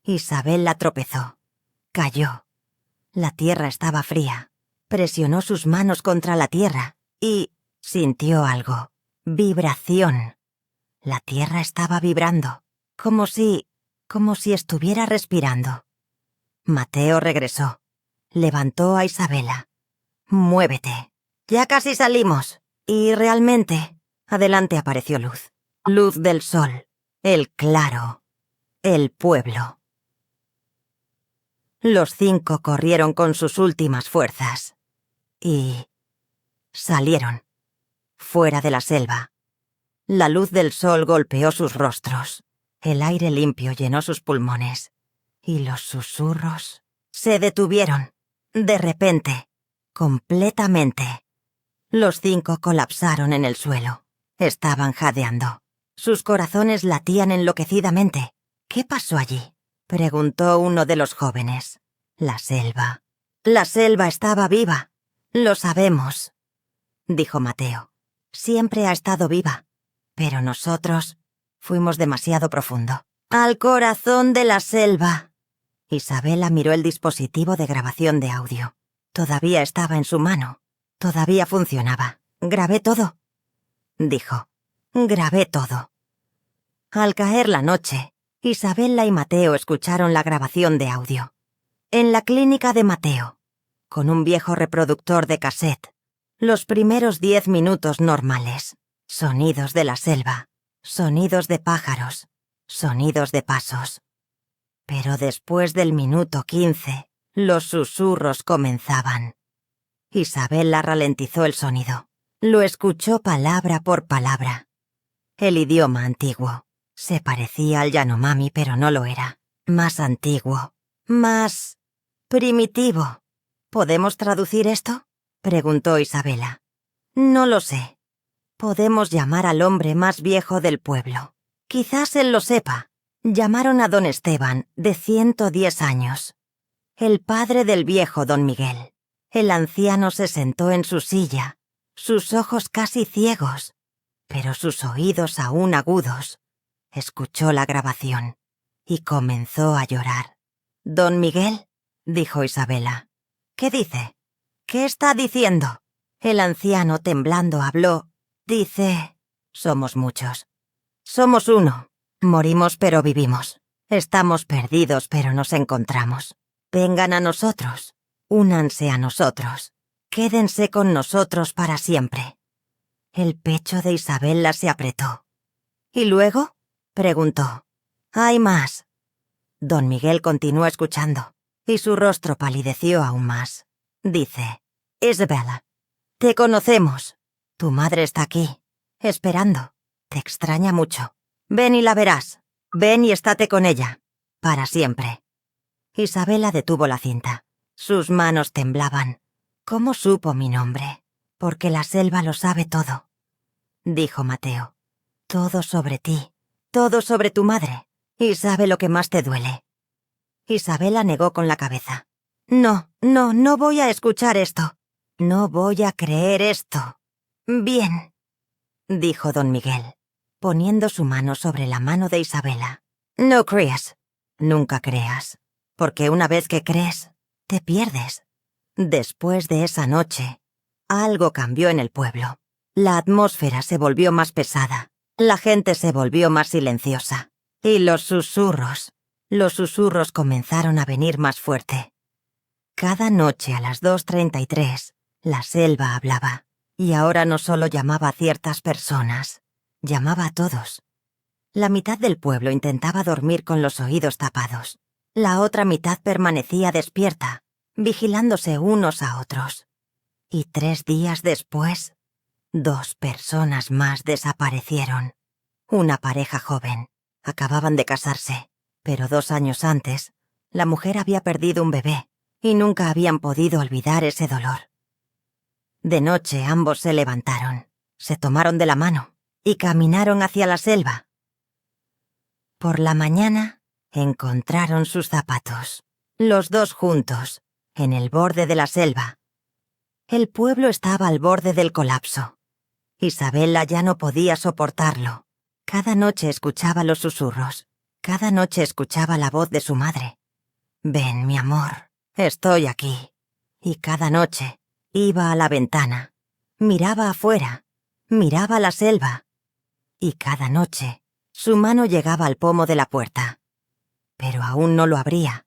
Isabela tropezó. Cayó. La tierra estaba fría. Presionó sus manos contra la tierra y sintió algo. Vibración. La tierra estaba vibrando, como si estuviera respirando. Mateo regresó. Levantó a Isabela. «Muévete. Ya casi salimos». Y realmente, adelante apareció luz. Luz del sol. El claro. El pueblo. Los 5 corrieron con sus últimas fuerzas. Y... salieron. Fuera de la selva. La luz del sol golpeó sus rostros. El aire limpio llenó sus pulmones. Y los susurros se detuvieron. De repente. Completamente. Los 5 colapsaron en el suelo. Estaban jadeando. Sus corazones latían enloquecidamente. «¿Qué pasó allí?», preguntó uno de los jóvenes. «La selva. La selva estaba viva. Lo sabemos». dijo Mateo. Siempre ha estado viva. Pero nosotros fuimos demasiado profundo. ¡Al corazón de la selva! Isabela miró el dispositivo de grabación de audio. Todavía estaba en su mano. Todavía funcionaba. «Grabé todo», dijo. «Grabé todo». Al caer la noche, Isabela y Mateo escucharon la grabación de audio. En la clínica de Mateo, con un viejo reproductor de cassette, los primeros 10 minutos normales. Sonidos de la selva, sonidos de pájaros, sonidos de pasos. Pero después del minuto 15, los susurros comenzaban. Isabela ralentizó el sonido. Lo escuchó palabra por palabra. El idioma antiguo. Se parecía al Yanomami, pero no lo era. Más antiguo. Más primitivo. ¿Podemos traducir esto?, preguntó Isabela. No lo sé. Podemos llamar al hombre más viejo del pueblo. Quizás él lo sepa. Llamaron a don Esteban, de 110 años. El padre del viejo don Miguel. El anciano se sentó en su silla, sus ojos casi ciegos, pero sus oídos aún agudos. Escuchó la grabación y comenzó a llorar. «¿Don Miguel?», dijo Isabela. «¿Qué dice? ¿Qué está diciendo?». El anciano, temblando, habló. Dice: «Somos muchos. Somos uno. Morimos pero vivimos. Estamos perdidos pero nos encontramos. Vengan a nosotros. Únanse a nosotros. Quédense con nosotros para siempre». El pecho de Isabela se apretó. «¿Y luego?», preguntó. «Hay más». Don Miguel continuó escuchando, y su rostro palideció aún más. Dice: «Isabela, te conocemos. Tu madre está aquí, esperando. Te extraña mucho. Ven y la verás. Ven y estate con ella. Para siempre». Isabela detuvo la cinta. Sus manos temblaban. «¿Cómo supo mi nombre? Porque la selva lo sabe todo», dijo Mateo. «Todo sobre ti. Todo sobre tu madre. Y sabe lo que más te duele». Isabela negó con la cabeza. «No voy a escuchar esto. No voy a creer esto». «Bien», dijo don Miguel, poniendo su mano sobre la mano de Isabela. «No creas. Nunca creas. Porque una vez que crees, te pierdes». Después de esa noche, algo cambió en el pueblo. La atmósfera se volvió más pesada. La gente se volvió más silenciosa. Y los susurros comenzaron a venir más fuerte. Cada noche a las 2:33, la selva hablaba. Y ahora no solo llamaba a ciertas personas, llamaba a todos. La mitad del pueblo intentaba dormir con los oídos tapados. La otra mitad permanecía despierta, vigilándose unos a otros. Y 3 días después, 2 personas más desaparecieron. Una pareja joven. Acababan de casarse, pero 2 años antes, la mujer había perdido un bebé y nunca habían podido olvidar ese dolor. De noche ambos se levantaron, se tomaron de la mano y caminaron hacia la selva. Por la mañana encontraron sus zapatos, los 2 juntos, en el borde de la selva. El pueblo estaba al borde del colapso. Isabela ya no podía soportarlo. Cada noche escuchaba los susurros. Cada noche escuchaba la voz de su madre. «Ven, mi amor, estoy aquí». Y cada noche iba a la ventana, miraba afuera, miraba la selva. Y cada noche su mano llegaba al pomo de la puerta. Pero aún no lo abría.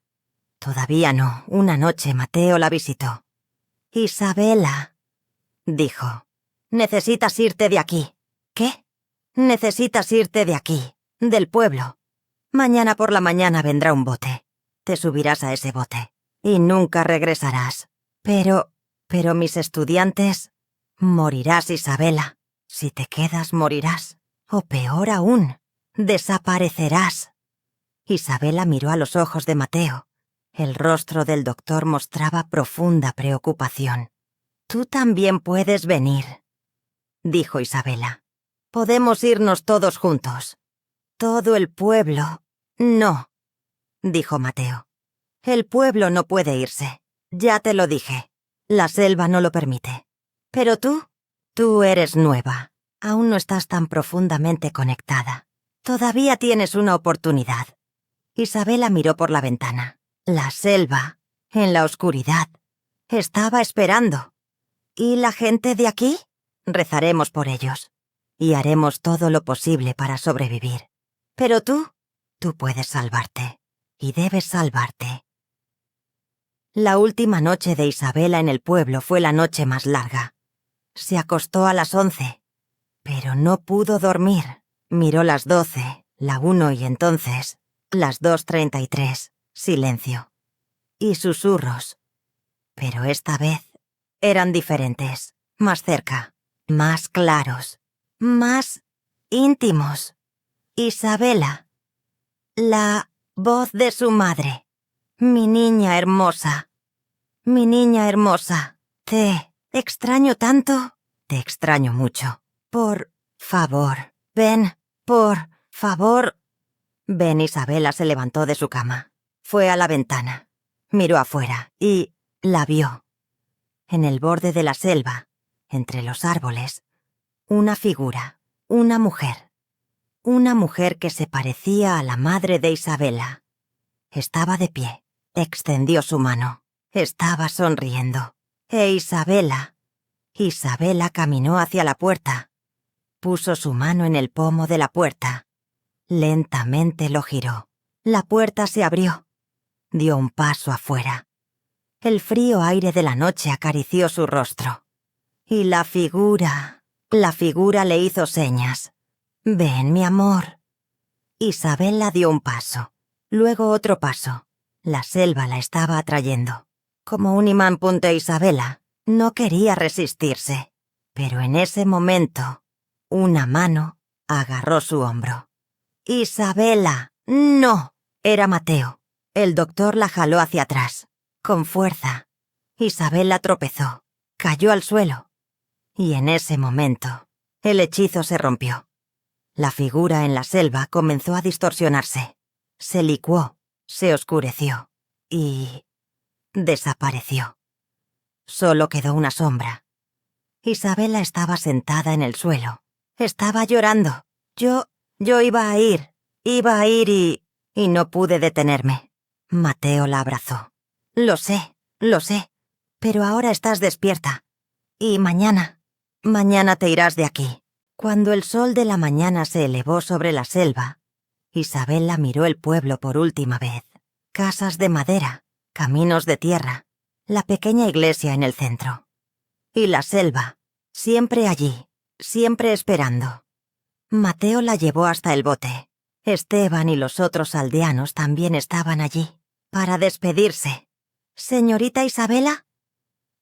Todavía no. Una noche Mateo la visitó. «Isabela», dijo, «necesitas irte de aquí». «¿Qué?» «Necesitas irte de aquí, del pueblo. Mañana por la mañana vendrá un bote. Te subirás a ese bote y nunca regresarás. Pero mis estudiantes...». «Morirás, Isabela. Si te quedas, morirás. O peor aún, desaparecerás». Isabela miró a los ojos de Mateo. El rostro del doctor mostraba profunda preocupación. «Tú también puedes venir», dijo Isabela. «Podemos irnos todos juntos». «Todo el pueblo...». «No», dijo Mateo. «El pueblo no puede irse. Ya te lo dije. La selva no lo permite. Pero tú Tú eres nueva. Aún no estás tan profundamente conectada. Todavía tienes una oportunidad. Isabela miró por la ventana. La selva, en la oscuridad, estaba esperando. ¿Y la gente de aquí? Rezaremos por ellos. Y haremos todo lo posible para sobrevivir. Pero tú puedes salvarte. Y debes salvarte. La última noche de Isabela en el pueblo fue la noche más larga. Se acostó a las 11, pero no pudo dormir. Miró las 12, la 1 y entonces las 2:33. Silencio. Y susurros. Pero esta vez eran diferentes, más cerca, más claros, más íntimos. Isabela. La voz de su madre. Mi niña hermosa. Mi niña hermosa. Te extraño tanto. Te extraño mucho. Por favor, ven, por favor. Ven. Isabela se levantó de su cama. Fue a la ventana. Miró afuera y la vio. En el borde de la selva, entre los árboles, una figura, una mujer. Una mujer que se parecía a la madre de Isabela. Estaba de pie. Extendió su mano. Estaba sonriendo. Isabela caminó hacia la puerta. Puso su mano en el pomo de la puerta. Lentamente lo giró. La puerta se abrió. Dio un paso afuera. El frío aire de la noche acarició su rostro. Y la figura le hizo señas. Ven, mi amor. Isabela dio un paso, luego otro paso. La selva la estaba atrayendo. Como un imán. Isabela no quería resistirse, pero en ese momento, una mano agarró su hombro. Isabela, no. Era Mateo. El doctor la jaló hacia atrás, con fuerza. Isabela tropezó, cayó al suelo. Y en ese momento, el hechizo se rompió. La figura en la selva comenzó a distorsionarse. Se licuó, se oscureció y desapareció. Solo quedó una sombra. Isabela estaba sentada en el suelo. Estaba llorando. Yo iba a ir y no pude detenerme. Mateo la abrazó. Lo sé, pero ahora estás despierta. Y mañana te irás de aquí. Cuando el sol de la mañana se elevó sobre la selva, Isabela miró el pueblo por última vez. Casas de madera, caminos de tierra, la pequeña iglesia en el centro. Y la selva, siempre allí, siempre esperando. Mateo la llevó hasta el bote. Esteban y los otros aldeanos también estaban allí, para despedirse. «¿Señorita Isabela?»,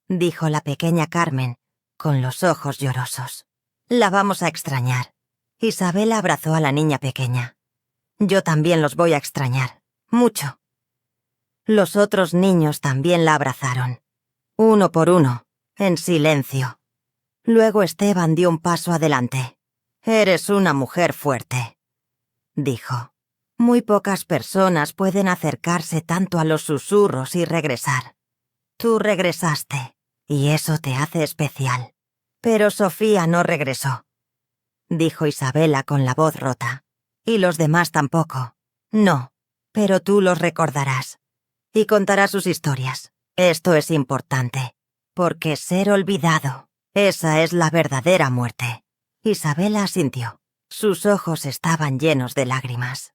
dijo la pequeña Carmen, con los ojos llorosos. «La vamos a extrañar». Isabela abrazó a la niña pequeña. «Yo también los voy a extrañar, mucho». Los otros niños también la abrazaron, uno por uno, en silencio. Luego Esteban dio un paso adelante. «Eres una mujer fuerte», dijo. «Muy pocas personas pueden acercarse tanto a los susurros y regresar. Tú regresaste, y eso te hace especial. Pero Sofía no regresó», dijo Isabela con la voz rota. «Y los demás tampoco. No, pero tú los recordarás. Y contarás sus historias. Esto es importante, porque ser olvidado, esa es la verdadera muerte». Isabela asintió. Sus ojos estaban llenos de lágrimas.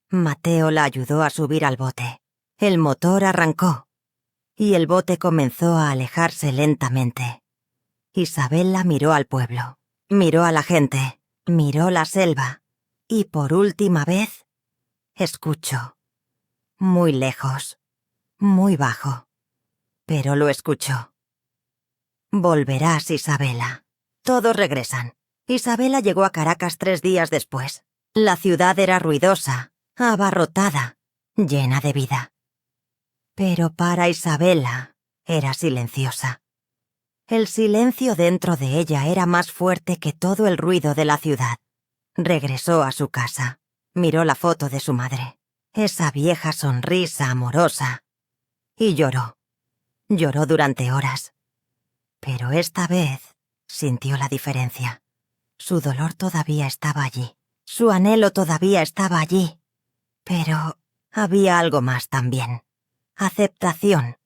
Mateo la ayudó a subir al bote. El motor arrancó, y el bote comenzó a alejarse lentamente. Isabela miró al pueblo, miró a la gente, miró la selva, y por última vez, escuchó. Muy lejos, muy bajo, pero lo escuchó. «Volverás, Isabela. Todos regresan». Isabela llegó a Caracas 3 días después. La ciudad era ruidosa, abarrotada, llena de vida. Pero para Isabela era silenciosa. El silencio dentro de ella era más fuerte que todo el ruido de la ciudad. Regresó a su casa. Miró la foto de su madre, esa vieja sonrisa amorosa, y lloró. Lloró durante horas. Pero esta vez Sintió la diferencia. Su dolor todavía estaba allí. Su anhelo todavía estaba allí. Pero había algo más también. Aceptación.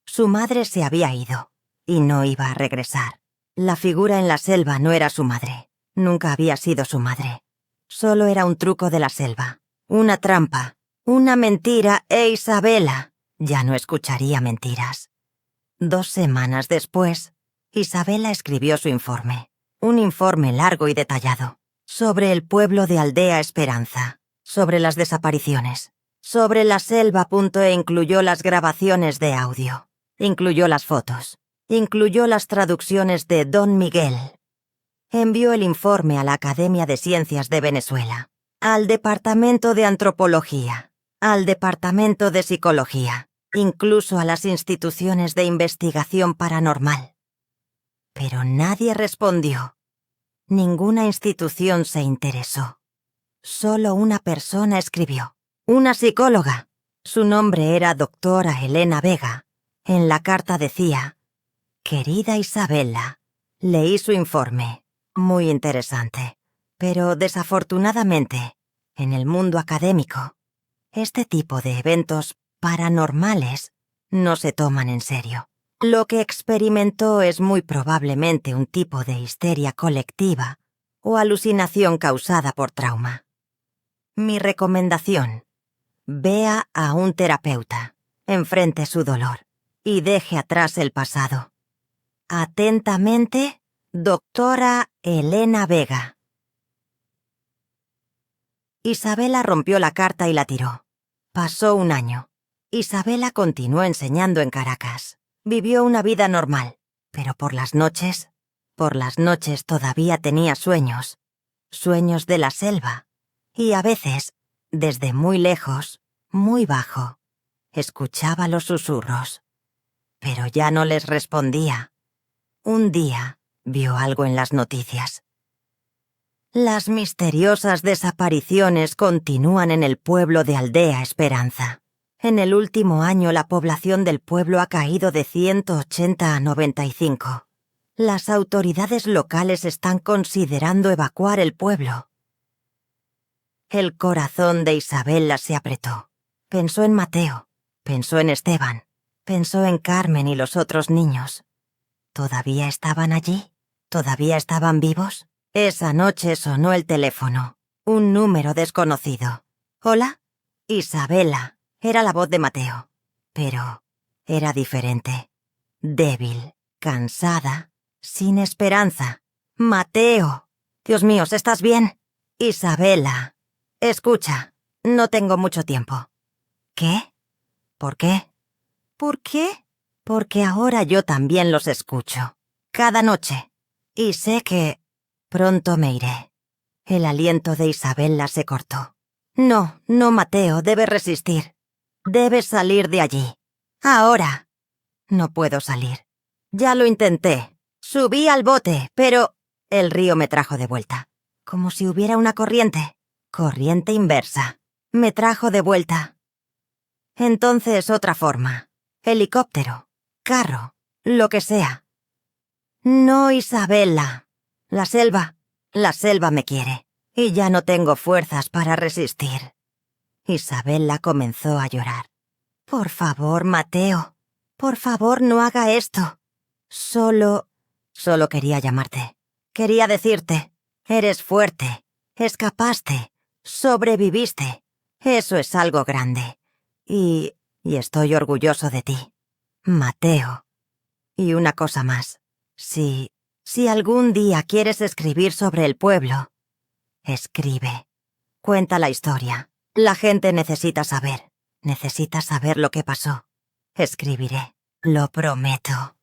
Su madre se había ido y no iba a regresar. La figura en la selva no era su madre. Nunca había sido su madre. Solo era un truco de la selva. Una trampa. Una mentira Isabela ya no escucharía mentiras. 2 semanas después, Isabela escribió su informe. Un informe largo y detallado. Sobre el pueblo de Aldea Esperanza. Sobre las desapariciones. Sobre la selva. E incluyó las grabaciones de audio. Incluyó las fotos. Incluyó las traducciones de Don Miguel. Envió el informe a la Academia de Ciencias de Venezuela, al Departamento de Antropología, al Departamento de Psicología, incluso a las instituciones de investigación paranormal. Pero nadie respondió. Ninguna institución se interesó. Solo una persona escribió. Una psicóloga. Su nombre era doctora Elena Vega. En la carta decía: «Querida Isabela, leí su informe. Muy interesante. Pero desafortunadamente, en el mundo académico, este tipo de eventos paranormales no se toman en serio. Lo que experimentó es muy probablemente un tipo de histeria colectiva o alucinación causada por trauma. Mi recomendación: vea a un terapeuta, enfrente su dolor y deje atrás el pasado. Atentamente, doctora Elena Vega». Isabela rompió la carta y la tiró. Pasó un año. Isabela continuó enseñando en Caracas. Vivió una vida normal, pero por las noches todavía tenía sueños. Sueños de la selva. Y a veces, desde muy lejos, muy bajo, escuchaba los susurros. Pero ya no les respondía. Un día vio algo en las noticias. Las misteriosas desapariciones continúan en el pueblo de Aldea Esperanza. En el último año la población del pueblo ha caído de 180 a 95. Las autoridades locales están considerando evacuar el pueblo. El corazón de Isabela se apretó. Pensó en Mateo, pensó en Esteban, pensó en Carmen y los otros niños. ¿Todavía estaban allí? ¿Todavía estaban vivos? Esa noche sonó el teléfono. Un número desconocido. «¿Hola?» «Isabela». Era la voz de Mateo. Pero era diferente. Débil, cansada, sin esperanza. «Mateo. Dios mío, ¿estás bien?» «Isabela. Escucha, no tengo mucho tiempo». «¿Qué? ¿Por qué?» «¿Por qué?» «Porque ahora yo también los escucho. Cada noche. Y sé que pronto me iré». El aliento de Isabela se cortó. «No, no, Mateo, debes resistir. Debes salir de allí. Ahora». «No puedo salir. Ya lo intenté. Subí al bote, pero el río me trajo de vuelta. Como si hubiera una corriente. Corriente inversa. Me trajo de vuelta. Entonces otra forma. Helicóptero. Carro. Lo que sea». «No, Isabela. La selva me quiere. Y ya no tengo fuerzas para resistir». Isabela comenzó a llorar. «Por favor, Mateo. Por favor, no haga esto. Solo quería llamarte. Quería decirte, eres fuerte, escapaste, sobreviviste. Eso es algo grande. Y estoy orgulloso de ti, Mateo. Y una cosa más. Si algún día quieres escribir sobre el pueblo, escribe. Cuenta la historia. La gente necesita saber lo que pasó. Escribiré, lo prometo.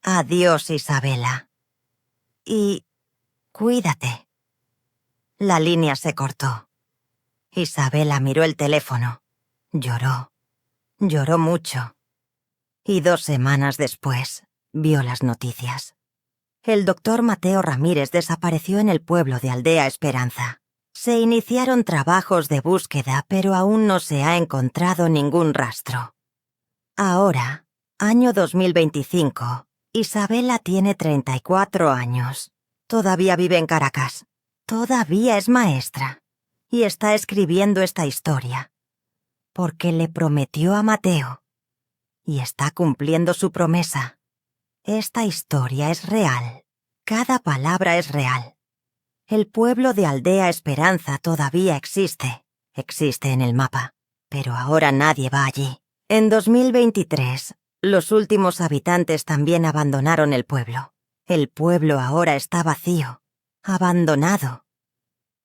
Adiós, Isabela. Y cuídate». La línea se cortó. Isabela miró el teléfono. Lloró. Lloró mucho. Y 2 semanas después, vio las noticias. El doctor Mateo Ramírez desapareció en el pueblo de Aldea Esperanza. Se iniciaron trabajos de búsqueda, pero aún no se ha encontrado ningún rastro. Ahora, año 2025, Isabela tiene 34 años. Todavía vive en Caracas. Todavía es maestra. Y está escribiendo esta historia. Porque le prometió a Mateo. Y está cumpliendo su promesa. Esta historia es real. Cada palabra es real. El pueblo de Aldea Esperanza todavía existe. Existe en el mapa. Pero ahora nadie va allí. En 2023, los últimos habitantes también abandonaron el pueblo. El pueblo ahora está vacío. Abandonado.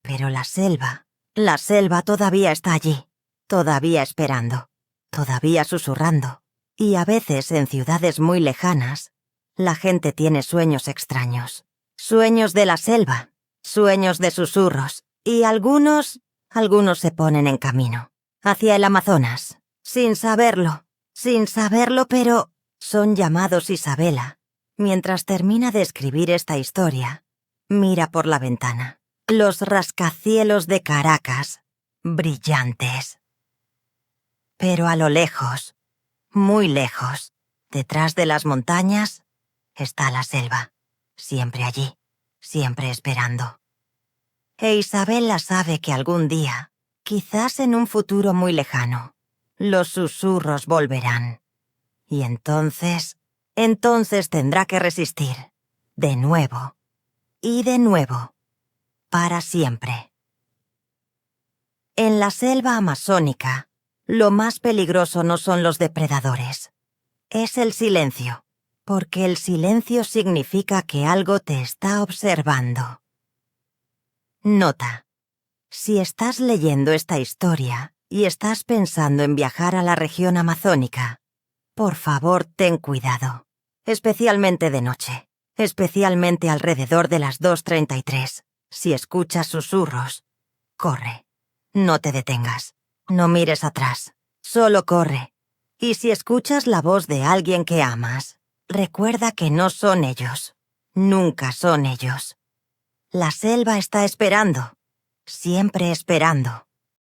Pero la selva todavía está allí. Todavía esperando. Todavía susurrando. Y a veces en ciudades muy lejanas, la gente tiene sueños extraños. Sueños de la selva. Sueños de susurros. Y algunos se ponen en camino. Hacia el Amazonas. Sin saberlo, pero son llamados Isabela. Mientras termina de escribir esta historia, mira por la ventana. Los rascacielos de Caracas, brillantes. Pero a lo lejos, muy lejos, detrás de las montañas, está la selva. Siempre allí, siempre esperando. E Isabela sabe que algún día, quizás en un futuro muy lejano, los susurros volverán. Y entonces tendrá que resistir. De nuevo. Y de nuevo. Para siempre. En la selva amazónica, lo más peligroso no son los depredadores. Es el silencio. Porque el silencio significa que algo te está observando. Nota. Si estás leyendo esta historia y estás pensando en viajar a la región amazónica, por favor ten cuidado, especialmente de noche, especialmente alrededor de las 2:33. Si escuchas susurros, corre, no te detengas, no mires atrás, solo corre. Y si escuchas la voz de alguien que amas, recuerda que no son ellos, nunca son ellos. La selva está esperando, siempre esperando.